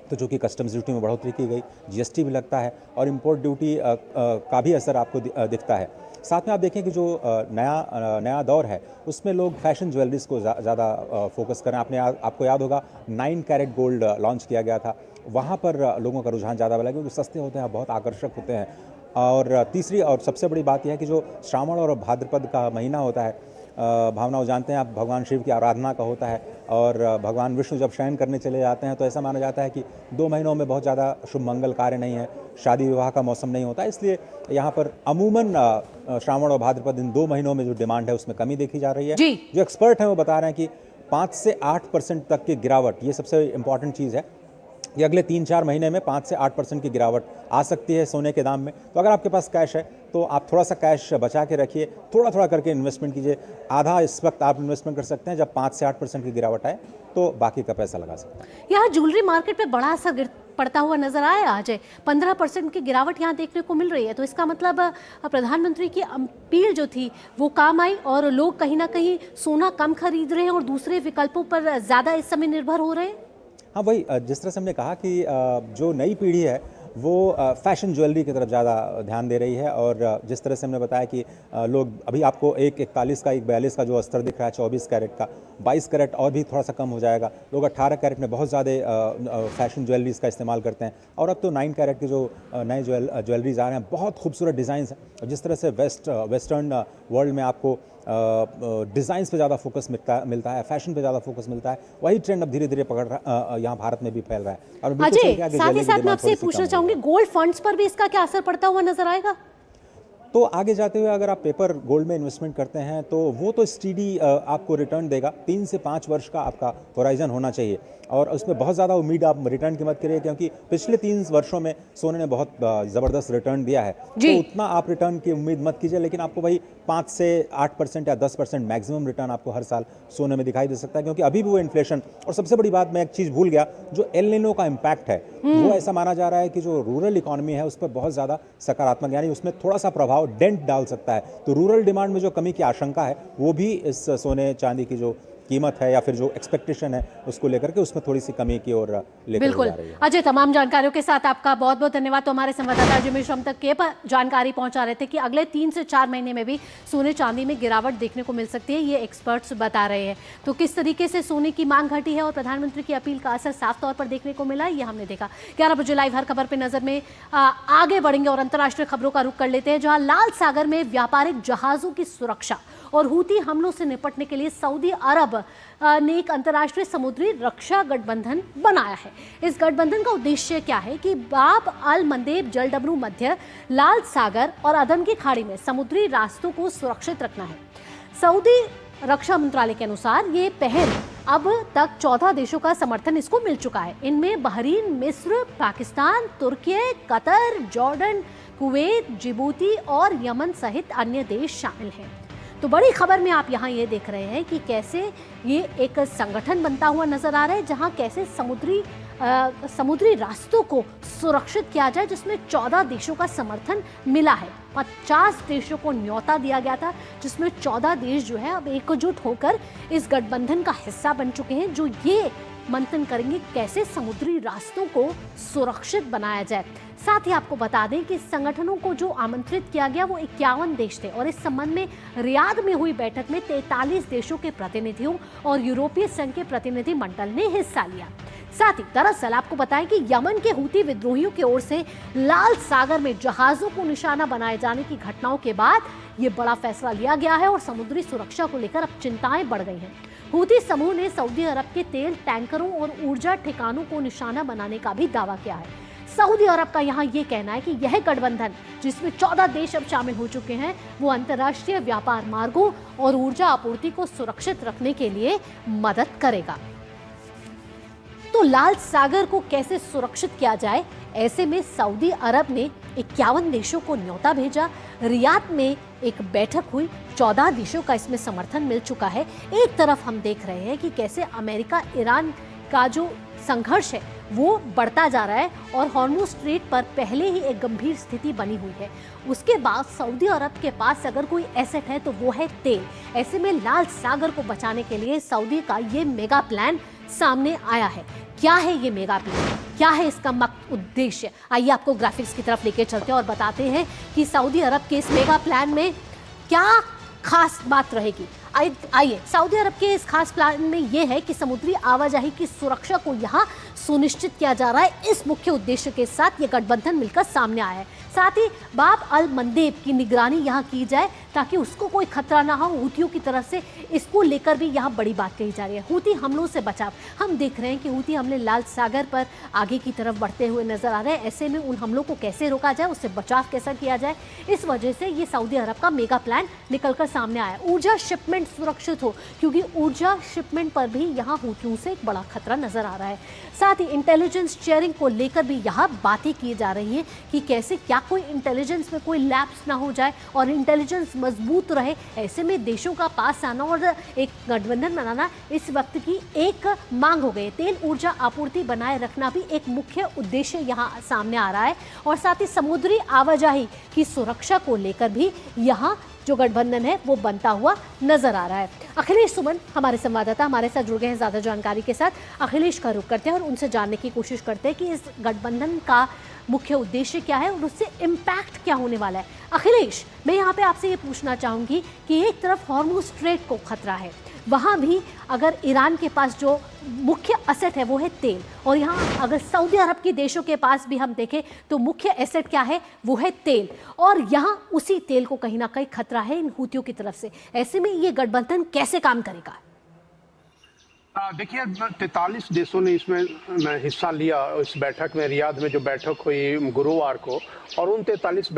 तो जो कि कस्टम्स ड्यूटी में बढ़ोतरी की गई, GST भी लगता है और इम्पोर्ट ड्यूटी का भी असर आपको दिखता है। साथ में आप देखें कि जो नया दौर है उसमें लोग फैशन ज्वेलरीज को ज़्यादा फोकस करें। आपको याद होगा 9 कैरेट गोल्ड लॉन्च किया गया था, वहाँ पर लोगों का रुझान ज़्यादा मिला क्योंकि सस्ते होते हैं, बहुत आकर्षक होते हैं। और तीसरी और सबसे बड़ी बात यह है कि जो श्रावण और भाद्रपद का महीना होता है, भावना वो जानते हैं आप, भगवान शिव की आराधना का होता है और भगवान विष्णु जब शयन करने चले जाते हैं तो ऐसा माना जाता है कि 2 महीनों में बहुत ज़्यादा शुभ मंगल कार्य नहीं है, शादी विवाह का मौसम नहीं होता, इसलिए यहाँ पर अमूमन श्रावण और भाद्रपद इन 2 महीनों में जो डिमांड है उसमें कमी देखी जा रही है। जो एक्सपर्ट हैं वो बता रहे हैं कि 5 से 8% तक की गिरावट, ये सबसे इम्पॉर्टेंट चीज़ है, ये अगले 3-4 महीने में 5 से 8% की गिरावट आ सकती है सोने के दाम में। तो अगर आपके पास कैश है तो आप थोड़ा सा कैश बचा के रखिए, थोड़ा थोड़ा करके इन्वेस्टमेंट कीजिए। आधा इस वक्त आप इन्वेस्टमेंट कर सकते हैं, जब 5 से 8% की गिरावट आए तो बाकी का पैसा लगा सकते हैं। यहाँ ज्वेलरी मार्केट पे बड़ा असर पड़ता हुआ नजर आया आज, 15% की गिरावट यहाँ देखने को मिल रही है। तो इसका मतलब प्रधानमंत्री की अपील जो थी वो काम आई और लोग कहीं ना कहीं सोना कम खरीद रहे हैं और दूसरे विकल्पों पर ज़्यादा इस समय निर्भर हो रहे हैं। हाँ, वही जिस तरह से हमने कहा कि जो नई पीढ़ी है वो फैशन ज्वेलरी की तरफ ज़्यादा ध्यान दे रही है और जिस तरह से हमने बताया कि लोग अभी आपको एक 41 का, एक 42 का जो अस्तर दिख रहा है, 24 कैरेट का, 22 कैरेट और भी थोड़ा सा कम हो जाएगा। लोग 18 कैरेट में बहुत ज़्यादा फैशन ज्वेलरीज का इस्तेमाल करते हैं और अब तो 9 कैरेट के जो नए ज्वेलरीज आ रहे हैं, बहुत खूबसूरत डिज़ाइंस हैं। जिस तरह से वेस्टर्न वर्ल्ड में आपको डिज़ाइंस पे ज़्यादा फोकस मिलता है, फैशन पे ज़्यादा फोकस मिलता है, वही ट्रेंड अब धीरे धीरे पकड़ रहा यहाँ भारत में भी फैल रहा है। और अजय, साथ ही साथ मैं आपसे पूछना चाहूंगी, गोल्ड फंड्स पर भी इसका क्या असर पड़ता हुआ नजर आएगा? तो आगे जाते हुए अगर आप पेपर गोल्ड में इन्वेस्टमेंट करते हैं तो वो तो स्टीडी आपको रिटर्न देगा, 3 से 5 वर्ष का आपका होराइजन होना चाहिए और उसमें बहुत ज़्यादा उम्मीद आप रिटर्न की मत करिए, क्योंकि पिछले 3 वर्षों में सोने ने बहुत ज़बरदस्त रिटर्न दिया है, तो उतना आप रिटर्न की उम्मीद मत कीजिए, लेकिन आपको वही 5 से 8% या 10% मैक्सिमम रिटर्न आपको हर साल सोने में दिखाई दे सकता है, क्योंकि अभी भी वो इन्फ्लेशन। और सबसे बड़ी बात, मैं एक चीज़ भूल गया, जो एल नीनो का इम्पैक्ट है वो ऐसा माना जा रहा है कि जो रूरल इकॉनमी है उस पर बहुत ज़्यादा सकारात्मक, यानी उसमें थोड़ा सा प्रभाव डेंट डाल सकता है। तो रूरल डिमांड में जो कमी की आशंका है वो भी इस सोने चांदी की जो कीमत है या फिर जो एक्सपेक्टेशन है उसको लेकर के उसमें थोड़ी सी कमी की ओर लेकर जा रही है। अजय, तमाम जानकारियों के साथ आपका बहुत बहुत धन्यवाद। तो हमारे संवाददाता अजय मिश्रा हम तक ये जानकारी पहुंचा रहे थे कि अगले 3 से 4 महीने में भी सोने चांदी में गिरावट देखने को मिल सकती है, ये एक्सपर्ट्स बता रहे हैं। तो किस तरीके से सोने की मांग घटी है और प्रधानमंत्री की अपील का असर साफ तौर पर देखने को मिला, ये हमने देखा। 11 बजे लाइव हर खबर पर नजर में आगे बढ़ेंगे और अंतर्राष्ट्रीय खबरों का रुख कर लेते हैं, जहां लाल सागर में व्यापारिक जहाजों की सुरक्षा और हूती हमलों से निपटने के लिए सऊदी अरब अरब ने एक अंतर्राष्ट्रीय समुद्री रक्षा गठबंधन बनाया है। इस गठबंधन का उद्देश्य क्या है कि बाब अल मंदेब जलडमरू मध्य, लाल सागर और अदन की खाड़ी में समुद्री रास्तों को सुरक्षित रखना है। सऊदी रक्षा मंत्रालय के अनुसार ये पहल अब तक 14 देशों का समर्थन इसको मिल चुका है। इनमें बहरीन, मिस्र, पाकिस्तान, तुर्की, कतर, जॉर्डन, कुवैत, जिबूती और यमन सहित अन्य देश शामिल हैं। तो बड़ी खबर में आप यहाँ ये देख रहे हैं कि कैसे ये एक संगठन बनता हुआ नजर आ रहा है, जहाँ कैसे समुद्री रास्तों को सुरक्षित किया जाए, जिसमें 14 देशों का समर्थन मिला है। 50 देशों को न्योता दिया गया था, जिसमें 14 देश जो है अब एकजुट होकर इस गठबंधन का हिस्सा बन चुके हैं, जो ये मंथन करेंगे कैसे समुद्री रास्तों को सुरक्षित बनाया जाए। साथ ही आपको बता दें कि संगठनों को जो आमंत्रित किया गया वो 51 देश थे और इस संबंध में रियाद में हुई बैठक में 43 देशों के प्रतिनिधियों और यूरोपीय संघ के प्रतिनिधि मंडल ने हिस्सा लिया। साथ ही दरअसल आपको बताएं कि यमन के हूती विद्रोहियों की ओर से लाल सागर में जहाजों को निशाना बनाए जाने की घटनाओं के बाद ये बड़ा फैसला लिया गया है और समुद्री सुरक्षा को लेकर अब चिंताएं बढ़ गई हैं। हूती समूह ने सऊदी अरब के तेल टैंकरों और ऊर्जा ठिकानों को निशाना बनाने का भी दावा किया है। सऊदी अरब का यहाँ ये कहना है कि यह गठबंधन, जिसमें 14 देश अब शामिल हो चुके हैं, वो अंतर्राष्ट्रीय व्यापार मार्गों और ऊर्जा आपूर्ति को सुरक्षित रखने के लिए मदद करेगा। तो लाल सागर को कैसे सुरक्षित किया जाए, ऐसे में सऊदी अरब ने 51 देशों को न्योता भेजा। रियाद में एक बैठक हुई, 14 देशों का इसमें समर्थन मिल चुका है। एक तरफ हम देख रहे हैं कि कैसे अमेरिका ईरान का जो संघर्ष है वो बढ़ता जा रहा है और हॉर्मुज़ स्ट्रेट पर पहले ही एक गंभीर स्थिति बनी हुई है। उसके बाद सऊदी अरब के पास अगर कोई एसेट है तो वो है तेल। ऐसे में लाल सागर को बचाने के लिए सऊदी का ये मेगा प्लान सामने आया है। क्या है ये मेगा प्लान, क्या है इसका उद्देश्य? आइए आपको ग्राफिक्स की तरफ लेके चलते हैं और बताते हैं कि सऊदी अरब के इस मेगा प्लान में क्या खास बात रहेगी। आइए, सऊदी अरब के इस खास प्लान में यह है कि समुद्री आवाजाही की सुरक्षा को यहाँ सुनिश्चित किया जा रहा है। इस मुख्य उद्देश्य के साथ ये गठबंधन मिलकर सामने आया है। साथ ही बाब अल मंदेब की निगरानी यहाँ की जाए ताकि उसको कोई खतरा ना हो। हूतियों की तरफ से इसको लेकर भी यहाँ बड़ी बात कही जा रही है। हूती हमलों से बचाव, हम देख रहे हैं कि हूती हमले लाल सागर पर आगे की तरफ बढ़ते हुए नजर आ रहे हैं। ऐसे में उन हमलों को कैसे रोका जाए, उससे बचाव कैसा किया जाए, इस वजह से ये सऊदी अरब का मेगा प्लान निकलकर सामने आया। ऊर्जा शिपमेंट सुरक्षित हो, क्योंकि ऊर्जा शिपमेंट पर भी यहाँ हूतियों से एक बड़ा खतरा नजर आ रहा है। साथ ही इंटेलिजेंस शेयरिंग को लेकर भी यहाँ बातें की जा रही है कि कैसे क्या कोई इंटेलिजेंस में कोई लैप्स ना हो जाए और इंटेलिजेंस मजबूत रहे। ऐसे में देशों का पास आना और एक गठबंधन बनाना इस वक्त की एक मांग हो गई। तेल ऊर्जा आपूर्ति बनाए रखना भी एक मुख्य उद्देश्य यहाँ सामने आ रहा है और साथ ही समुद्री आवाजाही की सुरक्षा को लेकर भी यहाँ जो गठबंधन है वो बनता हुआ नजर आ रहा है। अखिलेश सुमन हमारे संवाददाता हमारे साथ जुड़ गए हैं ज्यादा जानकारी के साथ। अखिलेश का रुख करते हैं और उनसे जानने की कोशिश करते हैं कि इस गठबंधन का मुख्य उद्देश्य क्या है और उससे इम्पैक्ट क्या होने वाला है। अखिलेश, मैं यहाँ पे आपसे ये पूछना चाहूंगी कि एक तरफ हॉर्मुज़ स्ट्रेट को खतरा है, वहाँ भी अगर ईरान के पास जो मुख्य एसेट है वो है तेल, और यहाँ अगर सऊदी अरब के देशों के पास भी हम देखें तो मुख्य एसेट क्या है, वो है तेल, और यहाँ उसी तेल को कहीं ना कहीं खतरा है इन हूतियों की तरफ से। ऐसे में ये गठबंधन कैसे काम करेगा? देखिए, 43 देशों ने इसमें हिस्सा लिया इस बैठक में। रियाद में जो बैठक हुई गुरुवार को, और उन 43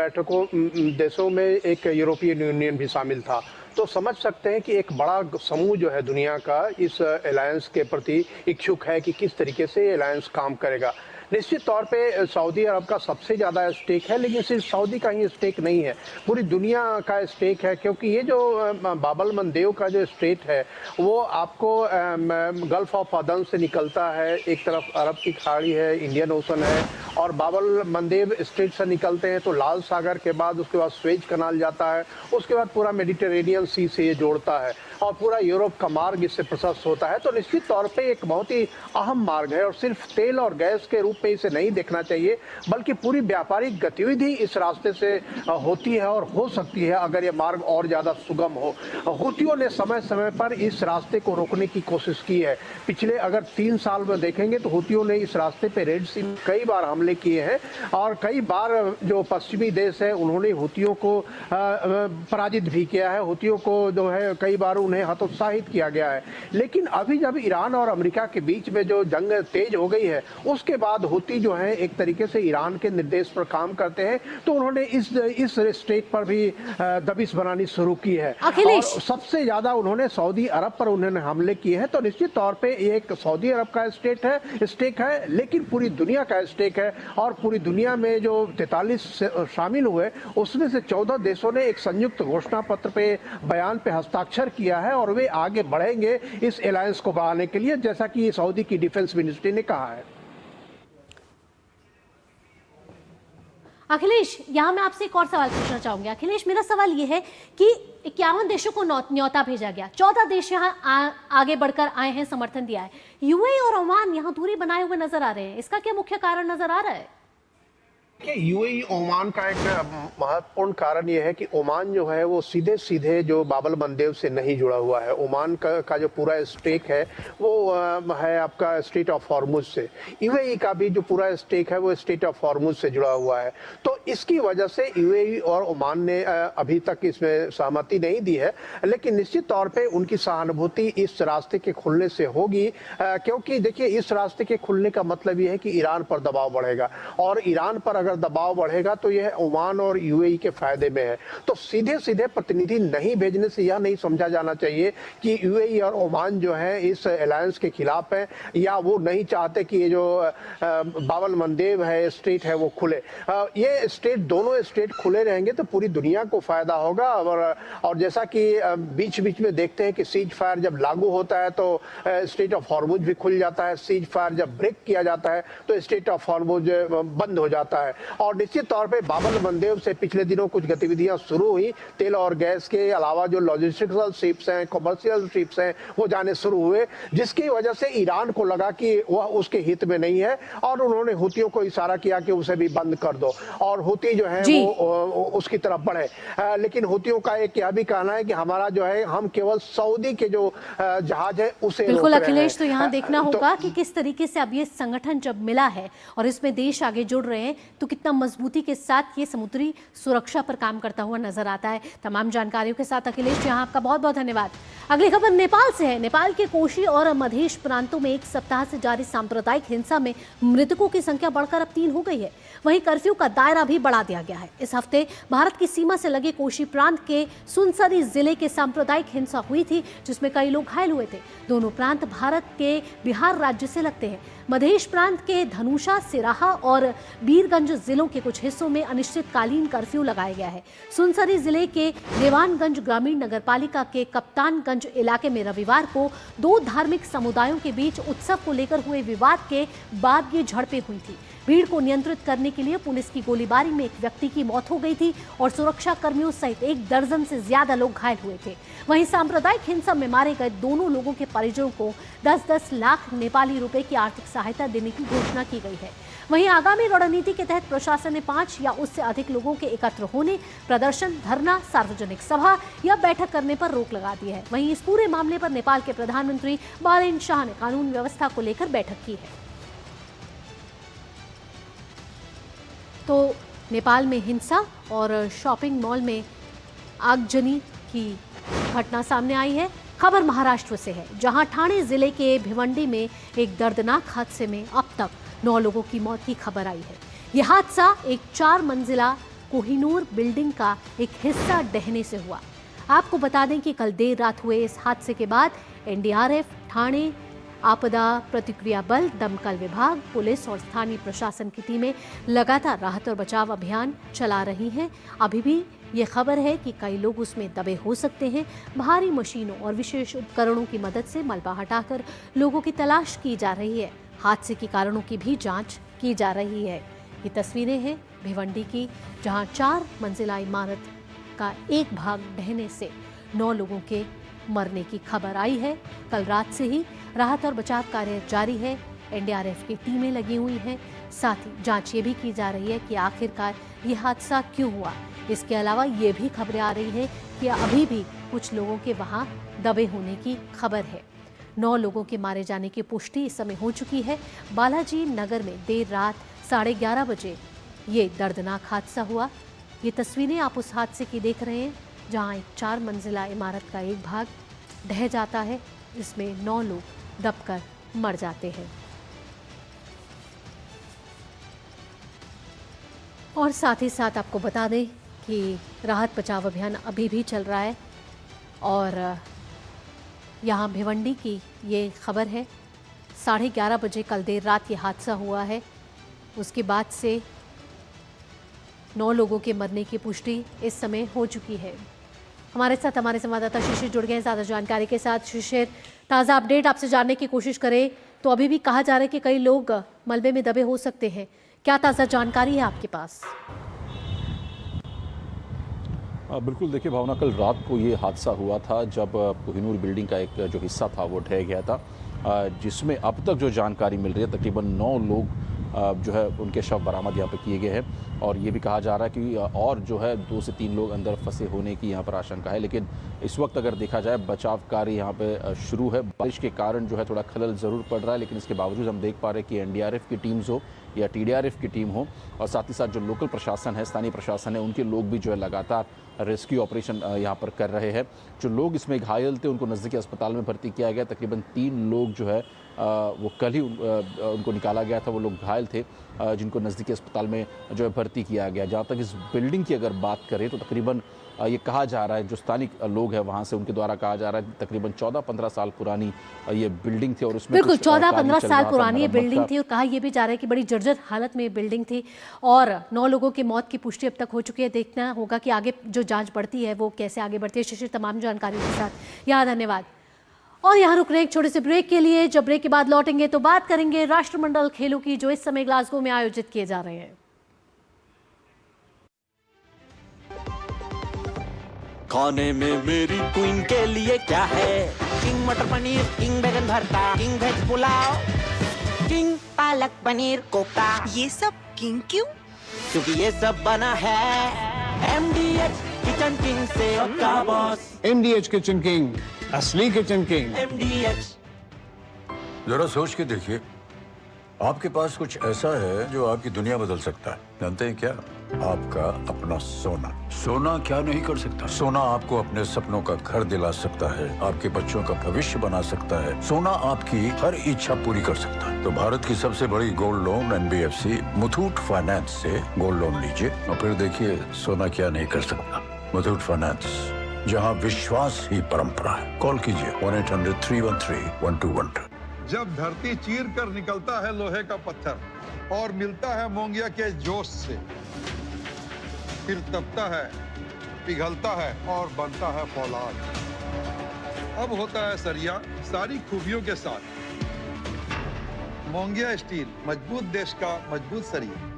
देशों में एक यूरोपियन यूनियन भी शामिल था। तो समझ सकते हैं कि एक बड़ा समूह जो है दुनिया का इस अलायंस के प्रति इच्छुक है कि किस तरीके से ये अलायंस काम करेगा। निश्चित तौर पे सऊदी अरब का सबसे ज़्यादा स्टेक है, लेकिन सिर्फ सऊदी का ही स्टेक नहीं है, पूरी दुनिया का स्टेक है, क्योंकि ये जो बाबल मंदेव का जो स्टेट है वो आपको गल्फ ऑफ अदन से निकलता है। एक तरफ अरब की खाड़ी है, इंडियन ओशन है, और बाबल मंदेव स्ट्रेट से निकलते हैं तो लाल सागर के बाद उसके बाद स्वेज कनाल जाता है, उसके बाद पूरा मेडिटेरेनियन सी से ये जोड़ता है और पूरा यूरोप का मार्ग इससे प्रशस्त होता है। तो निश्चित तौर पे एक बहुत ही अहम मार्ग है और सिर्फ तेल और गैस के रूप रूप में इसे नहीं देखना चाहिए, बल्कि पूरी व्यापारिक गतिविधि इस रास्ते से होती है और हो सकती है अगर ये मार्ग और ज़्यादा सुगम हो। हुतियों ने समय समय पर इस रास्ते को रोकने की कोशिश की है। पिछले अगर 3 साल में देखेंगे तो हुतियों ने इस रास्ते पे रेड सी में कई बार हमले किए हैं और कई बार जो पश्चिमी देश है उन्होंने हुतियों को पराजित भी किया है। हुतियों को जो है कई बार उन्हें हतोत्साहित किया गया है। लेकिन अभी जब ईरान और अमेरिका के बीच में जो जंग तेज हो गई है उसके बाद हुती जो है एक तरीके से ईरान के निर्देश पर काम करते हैं, तो उन्होंने इस स्टेट पर भी दबिश बनानी शुरू की है और सबसे ज्यादा उन्होंने सऊदी अरब पर उन्होंने हमले किए हैं। तो निश्चित तौर पे एक सऊदी अरब का स्टेक है, लेकिन पूरी दुनिया का स्टेक है और पूरी दुनिया में जो 43 शामिल हुए उसमें से 14 देशों ने एक संयुक्त घोषणा पत्र पे बयान पे हस्ताक्षर किया है और वे आगे बढ़ेंगे इस अलायंस को बढ़ाने के लिए, जैसा कि सऊदी की डिफेंस मिनिस्ट्री ने कहा है। अखिलेश, यहाँ मैं आपसे एक और सवाल पूछना चाहूंगी। अखिलेश, मेरा सवाल ये है कि 51 देशों को न्योता भेजा गया, 14 देश यहाँ आगे बढ़कर आए हैं, समर्थन दिया है। यूएई और ओमान यहाँ दूरी बनाए हुए नजर आ रहे हैं, इसका क्या मुख्य कारण नजर आ रहा है? यूएई ओमान का एक महत्वपूर्ण कारण यह है कि ओमान जो है वो सीधे सीधे जो बाबल मंदेव से नहीं जुड़ा हुआ है। ओमान का जो पूरा स्टेक है वो है आपका स्टेट ऑफ हॉर्मुज से। यूएई का भी जो पूरा स्टेक है वो स्टेट ऑफ हॉर्मुज से जुड़ा हुआ है। तो इसकी वजह से यूएई और ओमान ने अभी तक इसमें सहमति नहीं दी है, लेकिन निश्चित तौर पे उनकी सहानुभूति इस रास्ते के खुलने से होगी, क्योंकि देखिए इस रास्ते के खुलने का मतलब ये है कि ईरान पर दबाव बढ़ेगा और ईरान पर अगर दबाव बढ़ेगा तो यह ओमान और यूएई के फायदे में है। तो सीधे सीधे प्रतिनिधि नहीं भेजने से यह नहीं समझा जाना चाहिए कि यूएई और ओमान जो है इस अलायंस के खिलाफ है या वो नहीं चाहते कि ये जो बाबल मंदेव है स्टेट है वो खुले। ये स्टेट, दोनों स्टेट खुले रहेंगे तो पूरी दुनिया को फायदा होगा। और जैसा कि बीच बीच में देखते हैं कि सीज फायर जब लागू होता है तो स्टेट ऑफ हॉर्मुज भी खुल जाता है, सीज फायर जब ब्रेक किया जाता है तो स्टेट ऑफ हॉर्मुज बंद हो जाता है। और निश्चित तौर पे बाबल मंदेव से पिछले दिनों कुछ गतिविधियां शुरू हुई, तेल और गैस के अलावा जो लॉजिस्टिकल शिप्स हैं, कमर्शियल शिप्स हैं, वो जाने शुरू हुए, जिसकी वजह से ईरान को लगा कि वह उसके हित में नहीं है और उन्होंने हुतियों को इशारा किया कि उसे भी बंद कर दो और हुती जो है वो उसकी तरफ बढ़े। लेकिन हुतियों का एक यह भी कहना है कि हमारा जो है हम केवल सऊदी के जो जहाज है उसे बिल्कुल अखिलेश, तो यहाँ देखना होगा कि किस तरीके से अब ये संगठन जब मिला है और इसमें देश आगे जुड़ रहे हैं तो कितना मजबूती के साथ ये समुद्री सुरक्षा पर काम करता हुआ नजर आता है। तमाम जानकारियों के साथ अखिलेश यहाँ आपका बहुत बहुत धन्यवाद। अगली खबर नेपाल से है। नेपाल के कोशी और मधेश प्रांतों में एक सप्ताह से जारी सांप्रदायिक हिंसा में मृतकों की संख्या बढ़कर अब 3 हो गई है। वहीं कर्फ्यू का दायरा भी बढ़ा दिया गया है। इस हफ्ते भारत की सीमा से लगे कोशी प्रांत के सुनसरी जिले के सांप्रदायिक हिंसा हुई थी, जिसमें कई लोग घायल हुए थे। दोनों प्रांत भारत के बिहार राज्य से लगते हैं। मधेश प्रांत के धनुषा, सिराहा और बीरगंज जिलों के कुछ हिस्सों में अनिश्चितकालीन कर्फ्यू लगाया गया है। सुनसरी जिले के देवानगंज ग्रामीण नगरपालिका के कप्तानगंज इलाके में रविवार को 2 धार्मिक समुदायों के बीच उत्सव को लेकर हुए विवाद के बाद ये झड़पें हुई थी। भीड़ को नियंत्रित करने के लिए पुलिस की गोलीबारी में एक व्यक्ति की मौत हो गई थी और सुरक्षा कर्मियों सहित 1 दर्जन से ज्यादा लोग घायल हुए थे। वहीं सांप्रदायिक हिंसा में मारे गए दोनों लोगों के परिजनों को 10-10 लाख नेपाली रुपए की आर्थिक सहायता देने की घोषणा की गई है। वहीं आगामी रणनीति के तहत प्रशासन ने 5 या उससे अधिक लोगों के एकत्र होने, प्रदर्शन, धरना, सार्वजनिक सभा या बैठक करने पर रोक लगा दी है। वहीं इस पूरे मामले पर नेपाल के प्रधानमंत्री बालेन शाह ने कानून व्यवस्था को लेकर बैठक की है। तो नेपाल में हिंसा और शॉपिंग मॉल में आगजनी की घटना सामने आई है। खबर महाराष्ट्र से है, जहां ठाणे जिले के भिवंडी में एक दर्दनाक हादसे में अब तक 9 लोगों की मौत की खबर आई है। यह हादसा एक 4 मंजिला कोहिनूर बिल्डिंग का एक हिस्सा ढहने से हुआ। आपको बता दें कि कल देर रात हुए इस हादसे के बाद एनडीआरएफ, ठाणे आपदा प्रतिक्रिया बल, दमकल विभाग, पुलिस और स्थानीय प्रशासन की टीमें लगातार राहत और बचाव अभियान चला रही हैं। अभी भी ये खबर है कि कई लोग उसमें दबे हो सकते हैं। भारी मशीनों और विशेष उपकरणों की मदद से मलबा हटाकर लोगों की तलाश की जा रही है। हादसे के कारणों की भी जांच की जा रही है। ये तस्वीरें हैं भिवंडी की, जहां 4 मंजिला इमारत का एक भाग ढहने से 9 लोगों के मरने की खबर आई है। कल रात से ही राहत और बचाव कार्य जारी है। एनडीआरएफ की टीमें लगी हुई हैं, साथ ही जांच ये भी की जा रही है कि आखिरकार ये हादसा क्यों हुआ। इसके अलावा ये भी खबरें आ रही है कि अभी भी कुछ लोगों के वहां दबे होने की खबर है। 9 लोगों के मारे जाने की पुष्टि इस समय हो चुकी है। बालाजी नगर में देर रात 11:30 बजे ये दर्दनाक हादसा हुआ। ये तस्वीरें आप उस हादसे की देख रहे हैं जहां एक 4 मंजिला इमारत का एक भाग ढह जाता है। इसमें 9 लोग दबकर मर जाते हैं। और साथ ही साथ आपको बता दें कि राहत बचाव अभियान अभी भी चल रहा है और यहाँ भिवंडी की ये खबर है। 11:30 बजे कल देर रात ये हादसा हुआ है। उसके बाद से 9 लोगों के मरने की पुष्टि इस समय हो चुकी है। हमारे साथ हमारे संवाददाता शिशिर जुड़ गए हैं ज़्यादा जानकारी के साथ। शिशिर, ताज़ा अपडेट आपसे जानने की कोशिश करें तो अभी भी कहा जा रहा है कि कई लोग मलबे में दबे हो सकते हैं। क्या ताज़ा जानकारी है आपके पास? बिल्कुल, देखिए भावना, कल रात को ये हादसा हुआ था जब कोहिनूर बिल्डिंग का एक जो हिस्सा था वो ढह गया था, जिसमें अब तक जो जानकारी मिल रही है तकरीबन 9 लोग जो है उनके शव बरामद यहाँ पे किए गए हैं। और ये भी कहा जा रहा है कि और जो है 2 से 3 लोग अंदर फंसे होने की यहाँ पर आशंका है। लेकिन इस वक्त अगर देखा जाए बचाव कार्य यहाँ पे शुरू है। बारिश के कारण जो है थोड़ा खलल ज़रूर पड़ रहा है, लेकिन इसके बावजूद हम देख पा रहे हैं कि एनडीआरएफ की टीम्स हो या टीडीआरएफ की टीम हो और साथ ही साथ जो लोकल प्रशासन है, स्थानीय प्रशासन है, उनके लोग भी जो है लगातार रेस्क्यू ऑपरेशन यहाँ पर कर रहे हैं। जो लोग इसमें घायल थे उनको नज़दीकी अस्पताल में भर्ती किया गया। तकरीबन 3 लोग जो है वो कल ही उनको निकाला गया था। वो लोग घायल थे जिनको नज़दीकी अस्पताल में जो है भर्ती किया गया। जहाँ तक इस बिल्डिंग की अगर बात करें तो तकरीबन ये कहा जा रहा है, जो स्थानिक लोग हैं वहाँ से, उनके द्वारा कहा जा रहा है तकरीबन 14-15 साल पुरानी ये बिल्डिंग थी और उसमें बिल्कुल 14-15 साल पुरानी ये बिल्डिंग थी और कहा यह भी जा रहा है कि बड़ी जर्जर हालत में ये बिल्डिंग थी और 9 लोगों की मौत की पुष्टि अब तक हो चुकी है। देखना होगा कि आगे जो जांच बढ़ती है वो कैसे आगे बढ़ती है। शिशिर, तमाम जानकारी के साथ यहाँ धन्यवाद। और यहाँ रुक रहे एक छोटे से ब्रेक के लिए। जब ब्रेक के बाद लौटेंगे तो बात करेंगे राष्ट्रमंडल खेलों की जो इस समय ग्लासगो में आयोजित किए जा रहे हैं। खाने में मेरी क्वीन के लिए क्या है? किंग मटर पनीर, किंग बैगन भरता, king veg pulao, king palak paneer kofta. ये सब किंग क्यों? क्योंकि ये सब बना है MDH किचन किंग से का बॉस। MDH किचन किंग, असली किचन किंग। MDH। जरा सोच के देखिए, आपके पास कुछ ऐसा है जो आपकी दुनिया बदल सकता है। जानते हैं क्या? आपका अपना सोना। सोना क्या नहीं कर सकता? सोना आपको अपने सपनों का घर दिला सकता है, आपके बच्चों का भविष्य बना सकता है। सोना आपकी हर इच्छा पूरी कर सकता है। तो भारत की सबसे बड़ी gold loan NBFC Muthoot finance से गोल्ड लोन लीजिए और फिर देखिए सोना क्या नहीं कर सकता। मुथूट फाइनेंस, जहाँ विश्वास ही परंपरा है। कॉल कीजिए 1-800-313-1212। जब धरती चीर कर निकलता है लोहे का पत्थर और मिलता है मोंगिया के जोश से, फिर तपता है, पिघलता है और बनता है फौलाद। अब होता है सरिया सारी खूबियों के साथ। मोंगिया स्टील, मजबूत देश का मजबूत सरिया।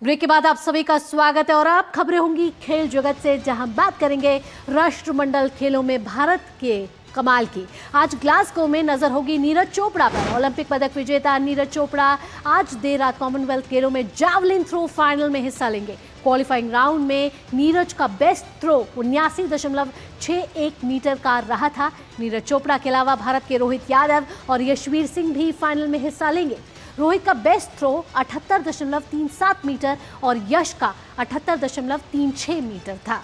ब्रेक के बाद आप सभी का स्वागत है और अब खबरें होंगी खेल जगत से, जहां बात करेंगे राष्ट्रमंडल खेलों में भारत के कमाल की। आज ग्लासगो में नजर होगी नीरज चोपड़ा पर। ओलंपिक पदक विजेता नीरज चोपड़ा आज देर रात कॉमनवेल्थ खेलों में जावलिन थ्रो फाइनल में हिस्सा लेंगे। क्वालिफाइंग राउंड में नीरज का बेस्ट थ्रो 79.61 मीटर का रहा था। नीरज चोपड़ा के अलावा भारत के रोहित यादव और यशवीर सिंह भी फाइनल में हिस्सा लेंगे। रोहित का बेस्ट थ्रो 78.37 मीटर और यश का 78.36 मीटर था।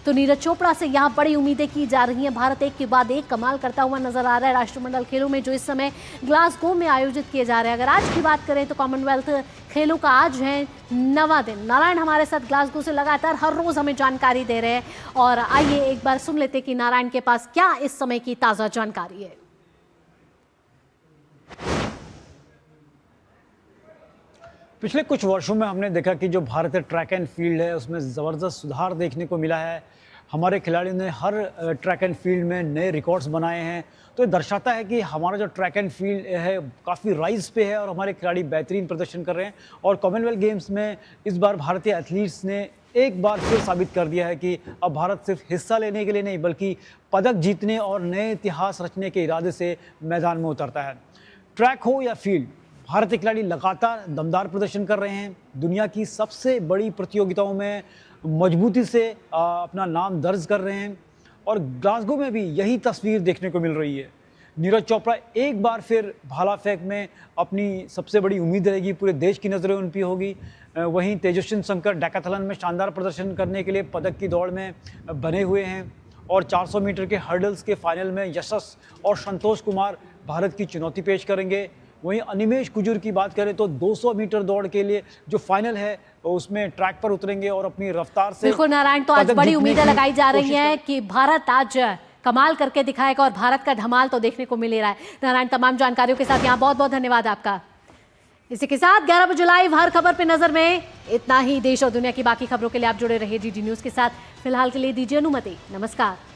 तो नीरज चोपड़ा से यहाँ बड़ी उम्मीदें की जा रही हैं। भारत एक के बाद एक कमाल करता हुआ नजर आ रहा है राष्ट्रमंडल खेलों में जो इस समय ग्लासगो में आयोजित किए जा रहे हैं। अगर आज की बात करें तो कॉमनवेल्थ खेलों का आज है 9वां दिन। नारायण हमारे साथ ग्लासगो से लगातार हर रोज हमें जानकारी दे रहे हैं और आइए एक बार सुन लेते कि नारायण के पास क्या इस समय की ताजा जानकारी है। पिछले कुछ वर्षों में हमने देखा कि जो भारतीय ट्रैक एंड फील्ड है उसमें ज़बरदस्त सुधार देखने को मिला है। हमारे खिलाड़ियों ने हर ट्रैक एंड फील्ड में नए रिकॉर्ड्स बनाए हैं। तो ये दर्शाता है कि हमारा जो ट्रैक एंड फील्ड है काफ़ी राइज पे है और हमारे खिलाड़ी बेहतरीन प्रदर्शन कर रहे हैं। और कॉमनवेल्थ गेम्स में इस बार भारतीय एथलीट्स ने एक बार फिर साबित कर दिया है कि अब भारत सिर्फ हिस्सा लेने के लिए नहीं बल्कि पदक जीतने और नए इतिहास रचने के इरादे से मैदान में उतरता है। ट्रैक हो या फील्ड, भारतीय खिलाड़ी लगातार दमदार प्रदर्शन कर रहे हैं। दुनिया की सबसे बड़ी प्रतियोगिताओं में मजबूती से अपना नाम दर्ज कर रहे हैं और ग्लासगो में भी यही तस्वीर देखने को मिल रही है। नीरज चोपड़ा एक बार फिर भाला फेंक में अपनी सबसे बड़ी उम्मीद रहेगी, पूरे देश की नज़रें उन पर होगी। वहीं तेजस्विन शंकर डेकाथलन में शानदार प्रदर्शन करने के लिए पदक की दौड़ में बने हुए हैं और 400 मीटर के हर्डल्स के फाइनल में यशस और संतोष कुमार भारत की चुनौती पेश करेंगे। वहीं अनिमेश कुजूर की बात करें तो 200 मीटर दौड़ के लिए जो फाइनल है उसमें ट्रैक पर उतरेंगे और अपनी रफ्तार से बिल्कुल नारायण, तो आज बड़ी उम्मीदें लगाई जा रही हैं कि भारत आज कमाल करके दिखाएगा और भारत का धमाल तो देखने को मिल ही रहा है। नारायण, तमाम जानकारियों के साथ यहाँ बहुत बहुत धन्यवाद आपका। इसी के साथ 11 बजे लाइव हर खबर पे नजर में इतना ही। देश और दुनिया की बाकी खबरों के लिए आप जुड़े रहिए डीडी न्यूज के साथ। फिलहाल के लिए दीजिए अनुमति। नमस्कार।